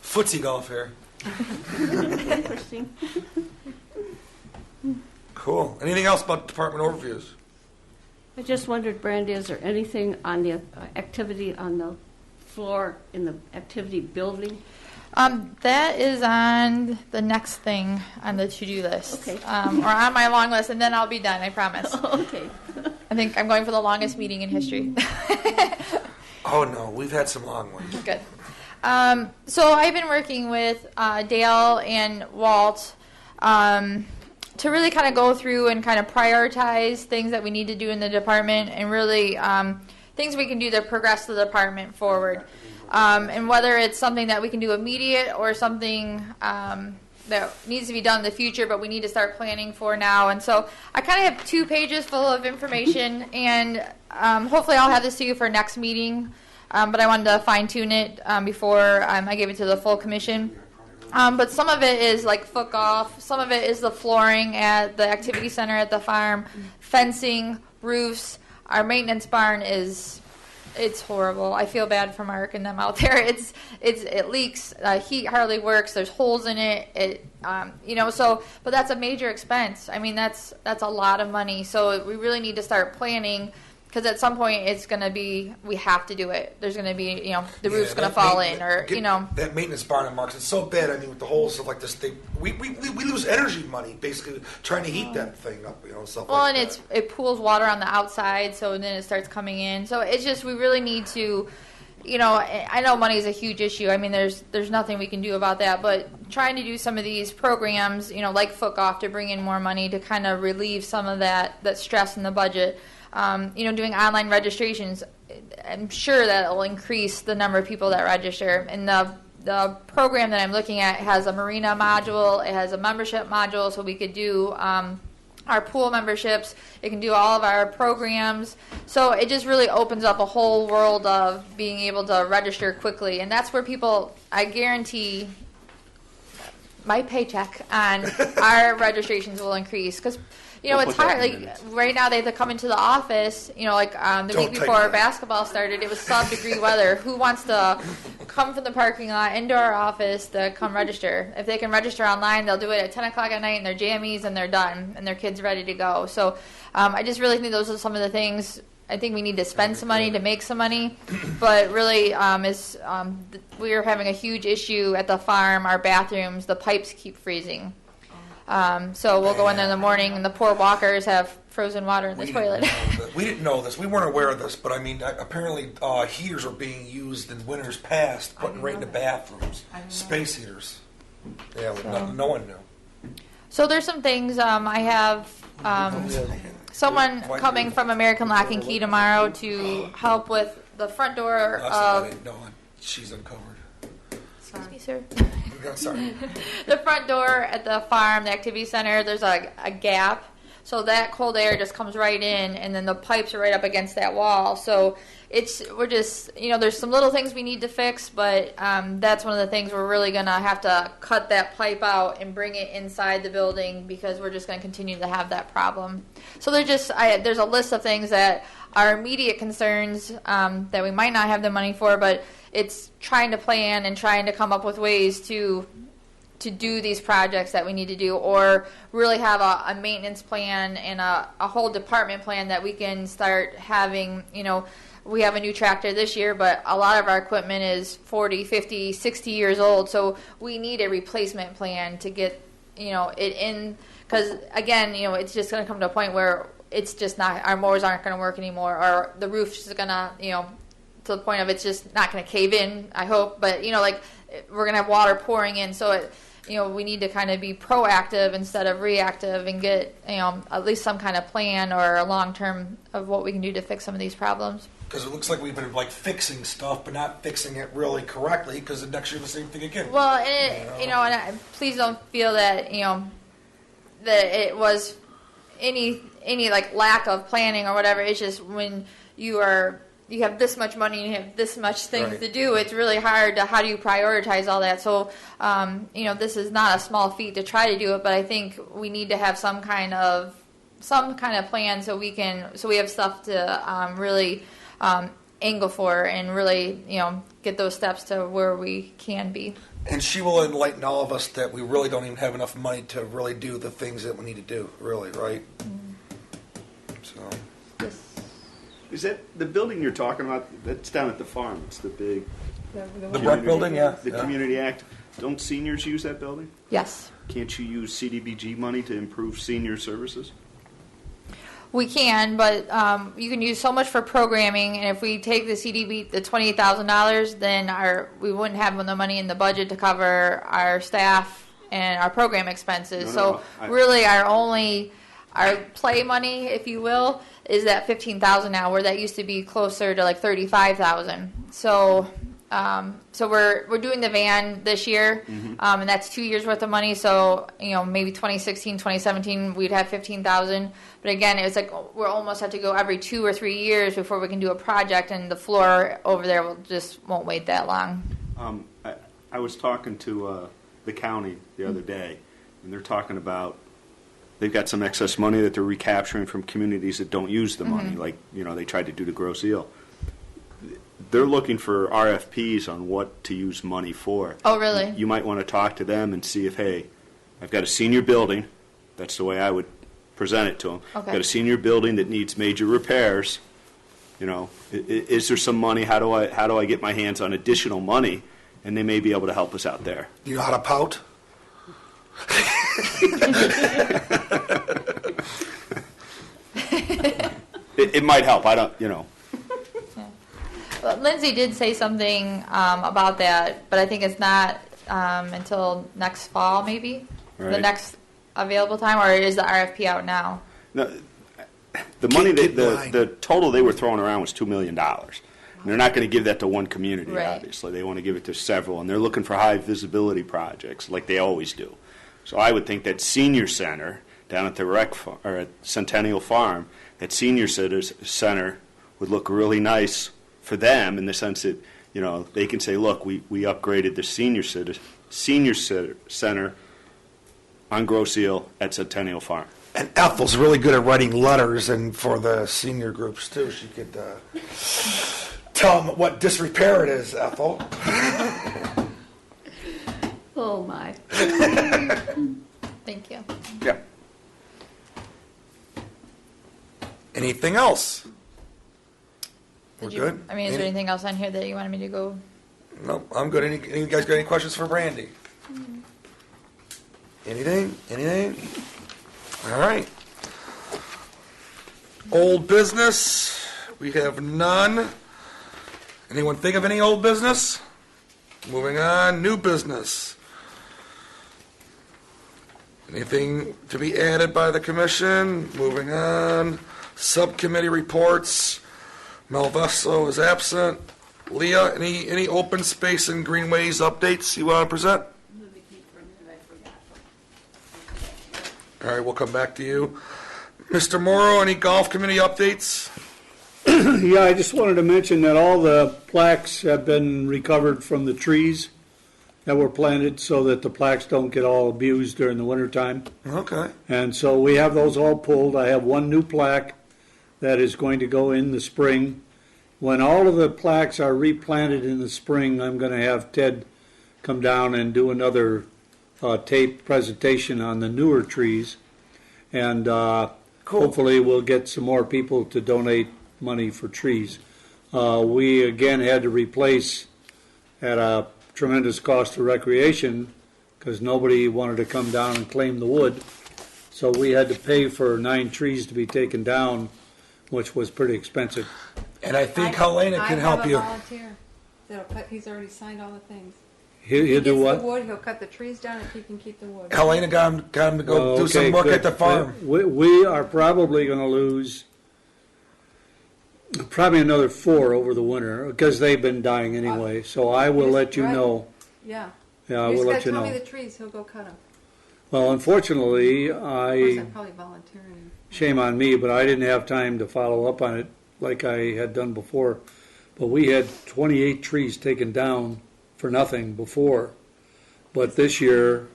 footsie golf here? Interesting. Cool. Anything else about department overviews? I just wondered, Brandy, is there anything on the activity on the floor in the activity building? That is on the next thing on the to-do list. Okay. Or on my long list, and then I'll be done, I promise. Okay. I think I'm going for the longest meeting in history. Oh, no. We've had some long ones. Good. So I've been working with Dale and Walt to really kind of go through and kind of prioritize things that we need to do in the department and really things we can do to progress the department forward. And whether it's something that we can do immediate or something that needs to be done in the future, but we need to start planning for now. And so I kind of have 2 pages full of information, and hopefully I'll have this to you for next meeting. But I wanted to fine tune it before I gave it to the full commission. But some of it is like foot golf. Some of it is the flooring at the activity center at the farm, fencing, roofs. Our maintenance barn it's horrible. I feel bad for Mark and them out there. It leaks. Heat hardly works. There's holes in it. So, but that's a major expense. I mean, that's a lot of money. So we really need to start planning, because at some point it's going to be, we have to do it. There's going to be, the roof's going to fall in, or, That maintenance barn in Marks, it's so bad. I mean, with the whole stuff like this, we lose energy money, basically, trying to heat that thing up, stuff well, like and that. it pools water on the outside, so then it starts coming in. So it's just, we really need to, I know money is a huge issue. I mean, there's nothing we can do about that, but trying to do some of these programs, like Foot Golf, to bring in more money to kind of relieve some of that stress in the budget. Doing online registrations, I'm sure that it will increase the number of people that register. And the program that I'm looking at has a marina module, it has a membership module, so we could do our pool memberships, it can do all of our programs. So it just really opens up a whole world of being able to register quickly. And that's where people, I guarantee, my paycheck on our registrations will increase. Because it's hard. Like right now, they have to come into the office. The week before basketball started, it was sub-degree weather. Who wants to come from the parking lot into our office to come register? If they can register online, they'll do it at 10 o'clock at night in their jammies, and they're done, and their kids ready to go. So I just really think those are some of the things. I think we need to spend some money to make some money, but really, we are having a huge issue at the farm. Our bathrooms, the pipes keep freezing. So we'll go in there in the morning, and the poor walkers have frozen water in the toilet. We didn't know this. We weren't aware of this, but I mean, apparently heaters are being used in winters past, putting right in the bathrooms. Space heaters. Yeah, no one knew. So there's some things. I have someone coming from American Lock and Key tomorrow to help with the front door I didn't know it. She's uncovered. Excuse me, sir. I'm sorry. The front door at the farm, the activity center, there's a gap. So that cold air just comes right in, and then the pipes are right up against that wall. So we're just, there's some little things we need to fix, but that's one of the things we're really going to have to cut that pipe out and bring it inside the building, because we're just going to continue to have that problem. So there's a list of things that are immediate concerns that we might not have the money for, but it's trying to plan and trying to come up with ways to do these projects that we need to do, or really have a maintenance plan and a whole department plan that we can start having. We have a new tractor this year, but a lot of our equipment is 40, 50, 60 years old, so we need a replacement plan to get it in, because again, it's just going to come to a point where it's just not, our mowers aren't going to work anymore, or the roof is going to, to the point of it's just not going to cave in, I hope, but we're going to have water pouring in, so we need to kind of be proactive instead of reactive, and get at least some kind of plan or a long term of what we can do to fix some of these problems. Because it looks like we've been fixing stuff, but not fixing it really correctly. Because next year the same thing again. Well, and please don't feel that that it was any lack of planning or whatever. It's just when you have this much money and you have this much things to do, it's really hard to, how do you prioritize all that? So, this is not a small feat to try to do it, but I think we need to have some kind of plan so we have stuff to really angle for, and really get those steps to where we can be. And she will enlighten all of us that we really don't even have enough money to really do the things that we need to do, really, right? So, Is that the building you're talking about? That's down at the farm. It's the big the rec building, yeah. the Community Act. Don't seniors use that building? Yes. Can't you use CDBG money to improve senior services? We can, but you can use so much for programming, and if we take the CDB, the $28,000, then we wouldn't have the money in the budget to cover our staff and our program expenses. Really, our play money, if you will, is that $15,000 now, where that used to be closer to like $35,000. So we're doing the van this year, and that's 2 years worth of money. So maybe 2016, 2017 we'd have $15,000. But again, it's like we'll almost have to go every 2 or 3 years before we can do a project, and the floor over there won't wait that long. I was talking to the county the other day, and they're talking about they've got some excess money that they're recapturing from communities that don't use the money, like they tried to do to Grosse Ile. They're looking for RFPs on what to use money for. Oh, really? You might want to talk to them and see if, hey, I've got a senior building. That's the way I would present it to them. Okay. I've got a senior building that needs major repairs. Is there some money? How do I get my hands on additional money? And they may be able to help us out there. You know how to pout? It might help. I don't, Well, Lindsay did say something about that, but I think it's not until next fall, maybe, Right. the next available time, or is the RFP out now? No, the money, Keep the total they were throwing around was $2 million. And they're not going to give that to one community, Right. obviously. They want to give it to several, and they're looking for high visibility projects like they always do. So I would think that senior center down at the or at Centennial Farm, that senior center would look really nice for them in the sense that they can say, look, we upgraded the senior center on Grosse Ile at Centennial Farm. And Ethel's really good at writing letters, and for the senior groups too. She could tell them what disrepair it is, Ethel. Oh, my. Thank you. Yeah. Anything else? We're good? I mean, is there anything else on here that you wanted me to go? No, I'm good. Any guys got any questions for Brandy? Anything? All right. Old business. We have none. Anyone think of any old business? Moving on. New business. Anything to be added by the commission? Moving on. Subcommittee reports. Malvesto is absent. Leah, any open space and greenways updates you want to present? All right, we'll come back to you. Mr. Morrow, any golf committee updates? Yeah, I just wanted to mention that all the plaques have been recovered from the trees that were planted so that the plaques don't get all abused during the wintertime. Okay. And so we have those all pulled. I have one new plaque that is going to go in the spring. When all of the plaques are replanted in the spring, I'm going to have Ted come down and do another tape presentation on the newer trees. And hopefully we'll get some more people to donate money for trees. We again had to replace at a tremendous cost to recreation because nobody wanted to come down and claim the wood. So we had to pay for 9 trees to be taken down, which was pretty expensive. And I think Helena can help you. I have a volunteer that'll cut. He's already signed all the things. He'll He do gets what? the wood. He'll cut the trees down if he can keep the wood. Helena got him to go do some work good. at the farm. We are probably going to lose probably another 4 over the winter because they've been dying anyway. So I will let you know. Yeah. Yeah, I You will just let gotta you tell know. me the trees. He'll go cut them. Well, unfortunately, Of course, I I'm probably volunteering. shame on me, but I didn't have time to follow up on it like I had done before. But we had 28 trees taken down for nothing before. But this year,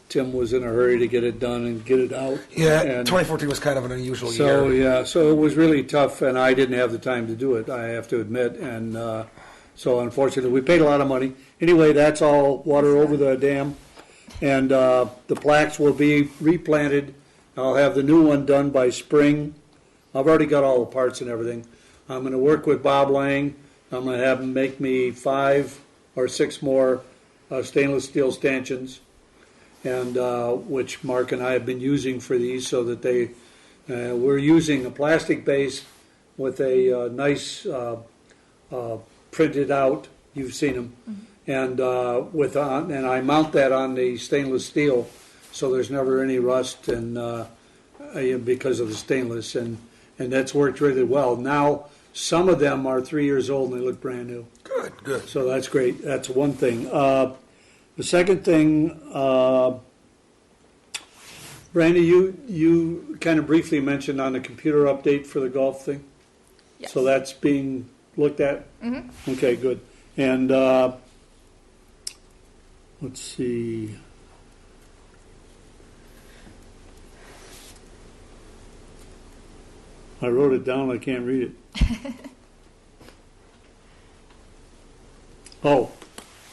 Tim was in a hurry to get it done and get it out. Yeah, And 2014 was kind of an unusual so, year. yeah, so it was really tough, and I didn't have the time to do it, I have to admit. And So unfortunately, we paid a lot of money. Anyway, that's all water over the dam. And the plaques will be replanted. I'll have the new one done by spring. I've already got all the parts and everything. I'm going to work with Bob Lang. I'm going to have him make me 5 or 6 more stainless steel stanchions, and which Mark and I have been using for these, so that they we're using a plastic base with a nice printed out. You've seen them, and and I mount that on the stainless steel, so there's never any rust and because of the stainless, and that's worked really well. Now some of them are 3 years old and they look brand new. Good. So that's great. That's one thing. The second thing, Brandy, you kind of briefly mentioned on the computer update for the golf thing. Yes. So that's being looked at? Mm-hmm. Okay, good. And let's see. I wrote it down. I can't read it. Oh,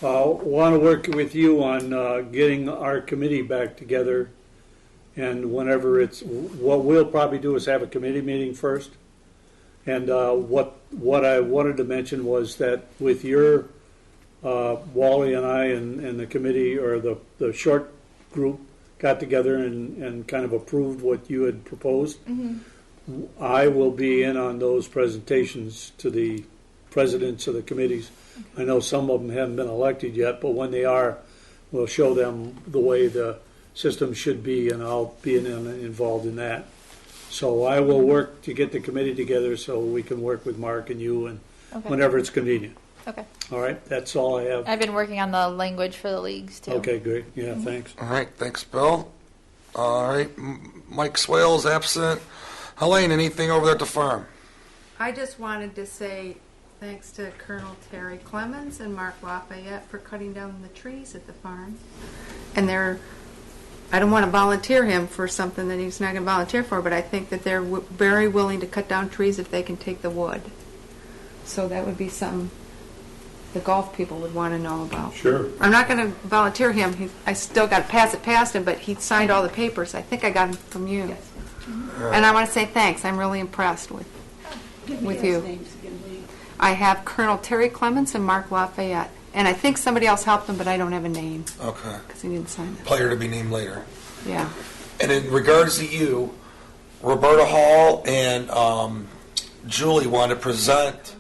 want to work with you on getting our committee back together, and whenever what we'll probably do is have a committee meeting first. And what I wanted to mention was that with your Wally and I and the committee, or the short group, got together and kind of approved what you had proposed. Mm-hmm. I will be in on those presentations to the presidents of the committees. I know some of them haven't been elected yet, but when they are, we'll show them the way the system should be, and I'll be involved in that. So I will work to get the committee together so we can work with Mark and you, and whenever it's convenient. Okay. All right, that's all I have. I've been working on the language for the leagues too. Okay, great. Yeah, thanks. All right, thanks, Bill. All right, Mike Swales absent. Helene, anything over there at the farm? I just wanted to say thanks to Colonel Terry Clemens and Mark Lafayette for cutting down the trees at the farm. And I don't want to volunteer him for something that he's not going to volunteer for, but I think that they're very willing to cut down trees if they can take the wood. So that would be something the golf people would want to know about. Sure. I'm not going to volunteer him. I still got to pass it past him, but he signed all the papers. I think I got them from you. Yes. And I want to say thanks. I'm really impressed with you. I have Colonel Terry Clemens and Mark Lafayette. And I think somebody else helped him, but I don't have a name. Okay. Because he didn't sign it. Player to be named later. Yeah. And in regards to you, Roberta Hall and Julie want to present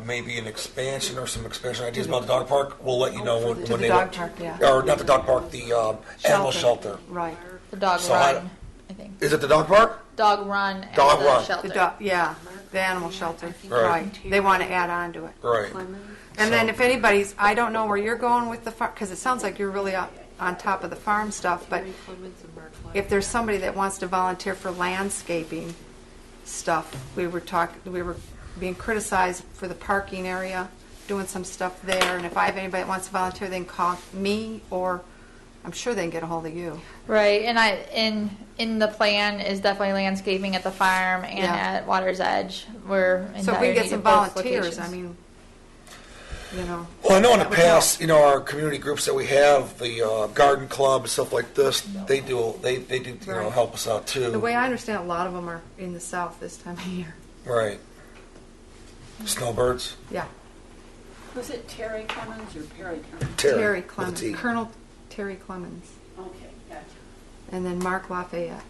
maybe an expansion or some expansion ideas about the dog park. We'll let you know when To the they dog park, yeah. or not the dog park, the animal shelter. Right. The dog So run, I think. Is it the dog park? Dog run and Dog the run. shelter. The animal shelter. Right. They want to add on to it. Right. And then if anybody's, I don't know where you're going with the farm, because it sounds like you're really on top of the farm stuff, but if there's somebody that wants to volunteer for landscaping stuff, we were being criticized for the parking area, doing some stuff there, and if I have anybody that wants to volunteer, they can call me, or I'm sure they can get a hold of you. Right, and in the plan is definitely landscaping at the farm and Yeah. at Water's Edge. We're in So if we dire get need some of both volunteers, locations. I mean, you know. Well, I know in the that would past, our community groups that we have, the garden club, stuff like this, they do Right. help us out too. The way I understand, a lot of them are in the south this time of year. Right. Snowbirds. Yeah. Was it Terry Clemens or Perry Clemens? Terry with a Clemens, T. Colonel Terry Clemens, Okay, gotcha. and then Mark Lafayette.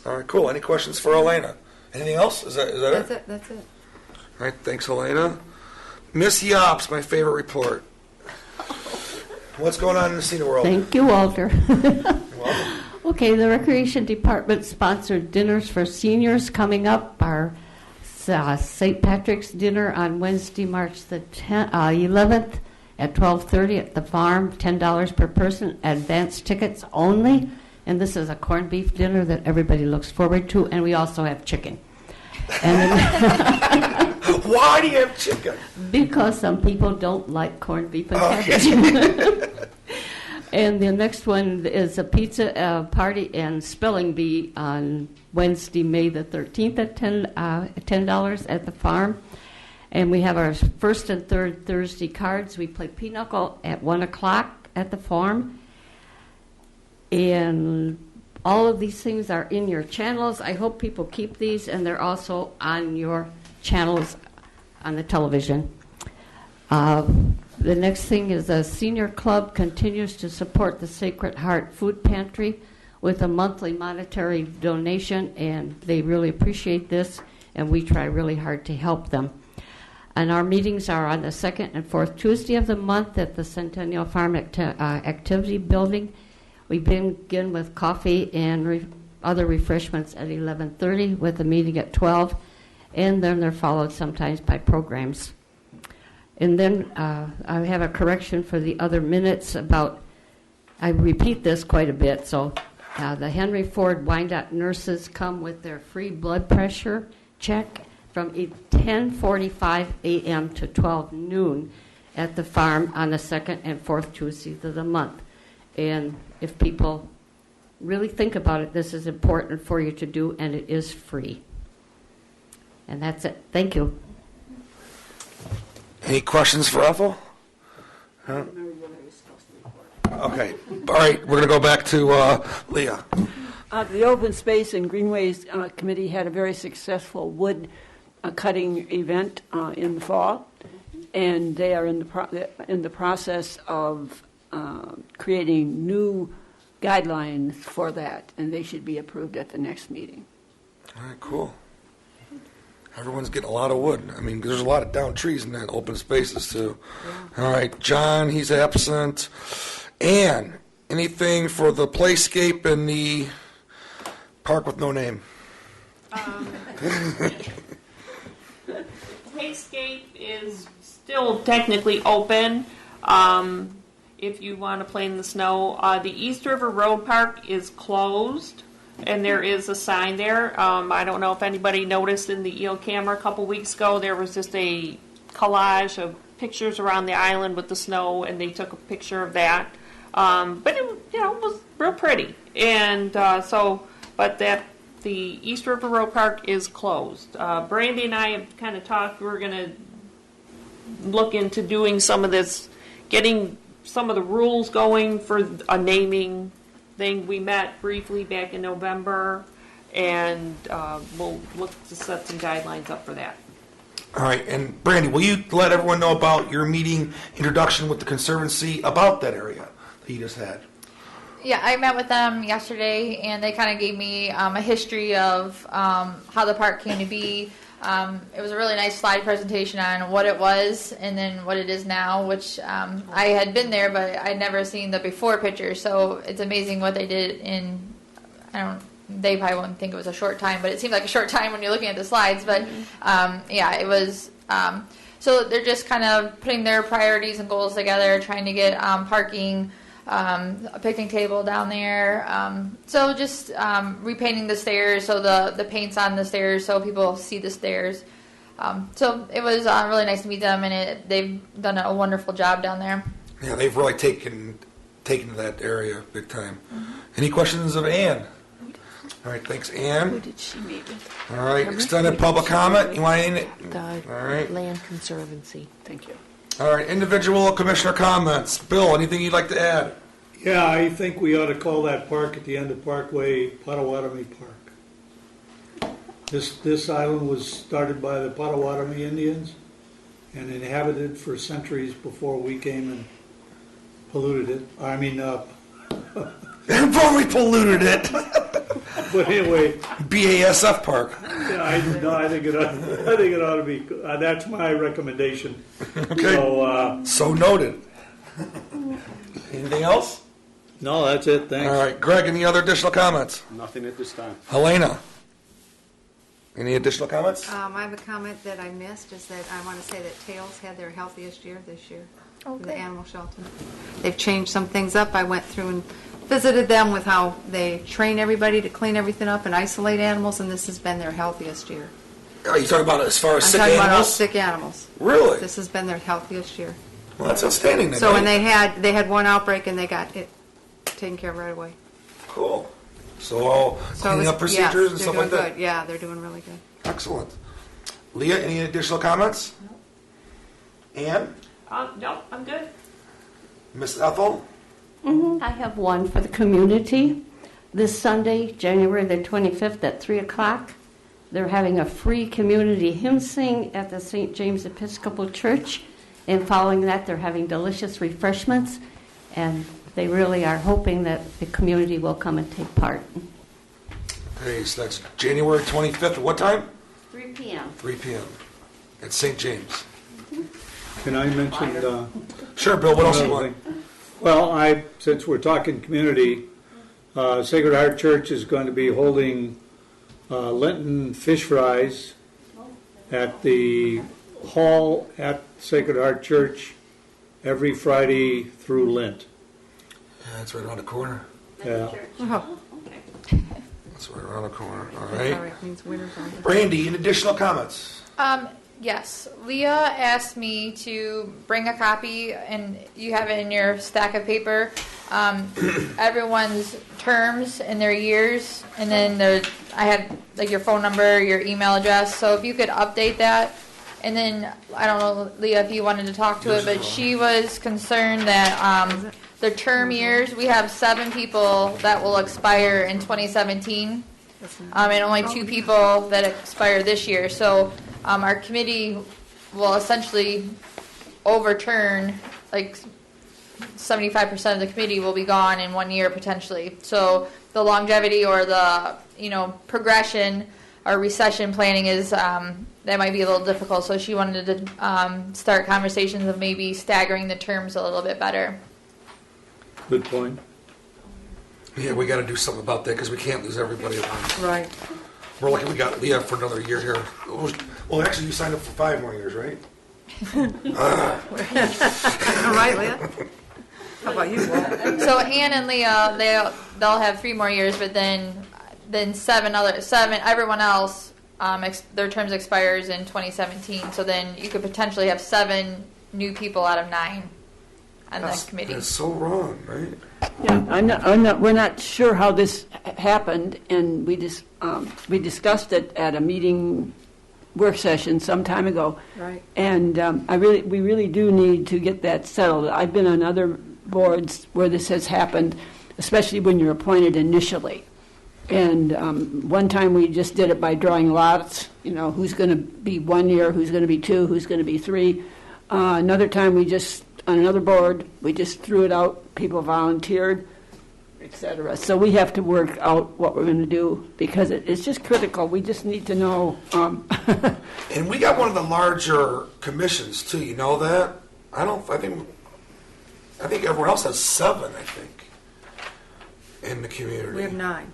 All right, cool. Any questions for Elena? Anything else? Is that That's it? it. That's it. All right, thanks, Elena. Miss Yops, my favorite report. What's going on in the scene world? Thank you, Walter. Welcome. Okay, the Recreation Department sponsored dinners for seniors coming up. Our St. Patrick's dinner on Wednesday, March the 11th at 12:30 at the farm, $10 per person, advance tickets only. And this is a corned beef dinner that everybody looks forward to, and we also have chicken. And then Why do you have chicken? because some people don't like corned beef and cabbage. And the next one is a pizza party in Spelling Bee on Wednesday, May the 13th at $10 at the farm. And we have our first and third Thursday cards. We play pinochle at 1 o'clock at the farm. And all of these things are in your channels. I hope people keep these, and they're also on your channels on the television. The next thing is the Senior Club continues to support the Sacred Heart Food Pantry with a monthly monetary donation, and they really appreciate this, and we try really hard to help them. And our meetings are on the second and fourth Tuesday of the month at the Centennial Farm Activity Building. We begin with coffee and other refreshments at 11:30 with a meeting at 12, and then they're followed sometimes by programs. And then I have a correction for the other minutes about, I repeat this quite a bit, so the Henry Ford Wyandotte nurses come with their free blood pressure check from 10:45 a.m. to 12 noon at the farm on the second and fourth Tuesdays of the month. And if people really think about it, this is important for you to do, and it is free. And that's it. Thank you. Any questions for Ethel? Huh? Okay. All right. We're going to go back to Leah. The Open Space and Greenways Committee had a very successful wood cutting event in the fall, and they are in the process of creating new guidelines for that, and they should be approved at the next meeting. All right, cool. Everyone's getting a lot of wood. I mean, there's a lot of down trees in that open spaces, too. Yeah. All right, John, he's absent. Ann, anything for the playscape and the park with no name? Playscape is still technically open. If you want to play in the snow, the East River Road Park is closed, and there is a sign there. I don't know if anybody noticed in the EO camera a couple weeks ago, there was just a collage of pictures around the island with the snow, and they took a picture of that. But it, was real pretty. And but the East River Road Park is closed. Brandy and I have kind of talked. We're going to look into doing some of this, getting some of the rules going for a naming thing. We met briefly back in November, and we'll look to set some guidelines up for that. All right, and Brandy, will you let everyone know about your meeting introduction with the Conservancy about that area that you just had? Yeah, I met with them yesterday, and they kind of gave me a history of how the park came to be. It was a really nice slide presentation on what it was and then what it is now, which I had been there, but I'd never seen the before picture. So it's amazing what they did in, they probably won't think it was a short time, but it seemed like a short time when you're looking at the slides. But yeah, it was, so they're just kind of putting their priorities and goals together, trying to get parking, a picnic table down there. So just repainting the stairs, so the paint's on the stairs so people see the stairs. So it was really nice to meet them, and they've done a wonderful job down there. Yeah, they've really taken to that area big time. Mm-hmm. Any questions of Ann? All right, thanks, Ann. Who did she meet with? All right, extended public comment. You want any? The All right. Land Conservancy. Thank you. All right, individual commissioner comments. Bill, anything you'd like to add? Yeah, I think we ought to call that park at the end of Parkway Potawatomi Park. This island was started by the Potawatomi Indians and inhabited for centuries before we came and polluted it. Before we polluted it. But anyway, BASF Park. Yeah, I think it ought to be. That's my recommendation. Okay. So noted. Anything else? No, that's it. Thanks. All right, Greg. Any other additional comments? Nothing at this time. Helena. Any additional comments? I have a comment that I missed, is that I want to say that Tails had their healthiest year this year for the animal shelter. They've changed some things up. I went through and visited them with how they train everybody to clean everything up and isolate animals, and this has been their healthiest year. Are you talking about as far as sick I'm talking about all animals? sick animals. Really? This has been their healthiest year. Well, that's outstanding. Then, So when right? they had one outbreak and they got it taken care of right away. Cool. So all cleaning up procedures and stuff like that? Good. Yeah, they're doing really good. Excellent. Leah, any additional comments? Ann? Nope, I'm good. Miss Ethel? I have one for the community. This Sunday, January the 25th at 3 o'clock, they're having a free community hymn sing at the St. James Episcopal Church. And following that, they're having delicious refreshments. And they really are hoping that the community will come and take part. Okay, so that's January 25th. At what time? 3 p.m. 3 p.m. at St. James. Can I mention, Sure, Bill, what else you another want? thing? Well, since we're talking community, Sacred Heart Church is going to be holding Lenten fish fries at the hall at Sacred Heart Church every Friday through Lent. Yeah, that's right around the corner. Yeah. Oh, That's right around the corner. All all right. right, means winter's on. Brandy, any additional comments? Yes, Leah asked me to bring a copy, and you have it in your stack of paper. Everyone's terms and their years, and then I had like your phone number, your email address. So if you could update that, and then I don't know, Leah, if you wanted to talk to it, but she was concerned that their term years. We have 7 people that will expire in 2017, and only 2 people that expire this year. So. Our committee will essentially overturn, like 75% of the committee will be gone in 1 year potentially. So the longevity or the progression or recession planning is that might be a little difficult. So she wanted to start conversations of maybe staggering the terms a little bit better. Good point. Yeah, we got to do something about that because we can't lose everybody at once. Right. We're lucky we got Leah for another year here. Well, actually, you signed up for 5 more years, right? All right, Leah? How about you, Will? So Ann and Leah, they'll have 3 more years, but then 7 everyone else, their terms expires in 2017. So then you could potentially have 7 new people out of 9 on that committee. That's so wrong, right? Yeah, we're not sure how this happened, and we discussed it at a meeting work session some time ago. Right. And we really do need to get that settled. I've been on other boards where this has happened, especially when you're appointed initially. And one time we just did it by drawing lots, who's going to be 1 year, who's going to be 2, who's going to be 3. Another time on another board, we just threw it out, people volunteered, etc. So we have to work out what we're going to do because it's just critical. We just need to know. And we got one of the larger commissions too. You know that? I think everyone else has 7. I think in the community. We have 9.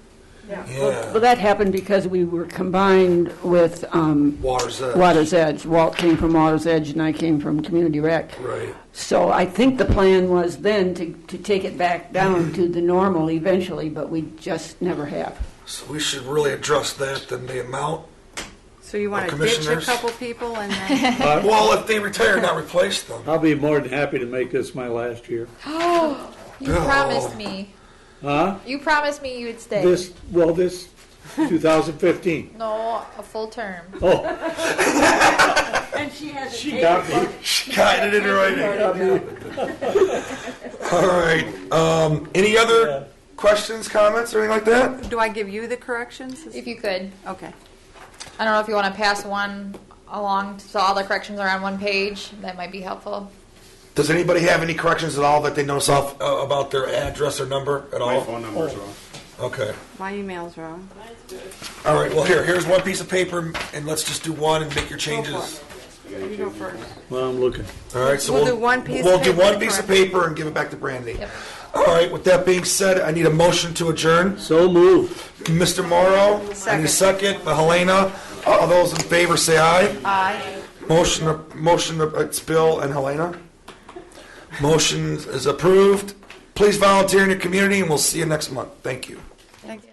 Yeah. Yeah. Well, that happened because we were combined with Water's Edge. Water's Edge. Walt came from Water's Edge, and I came from Community Rec. Right. So I think the plan was then to take it back down to the normal eventually, but we just never have. So we should really address that than the amount. So you want Or to ditch a commissioners? couple people and then... Well, if they retire, not replace them. I'll be more than happy to make this my last year. You promised me. Huh? You promised me you would stay. This 2015. No, a full term. Oh, And she has she got me. She got it in writing. All right. Any other questions, comments, or anything like that? Do I give you the corrections? If you could. Okay. I don't know if you want to pass one along so all the corrections are on one page. That might be helpful. Does anybody have any corrections at all that they notice off about their address or number at all? My phone number's wrong. Okay. My email's wrong. All right. Well, here's one piece of paper, and let's just do one and make your changes. You go first. Well, I'm looking. All right. So We'll do one piece We'll of do paper one to piece of correct. paper and give it back to Brandy. Yep. All right. With that being said, I need a motion to adjourn. So moved. Mr. Morrow. I need a second. Helena. All those in favor say aye. Aye. Motion. It's Bill and Helena. Motion is approved. Please volunteer in your community, and we'll see you next month. Thank you. Thank you.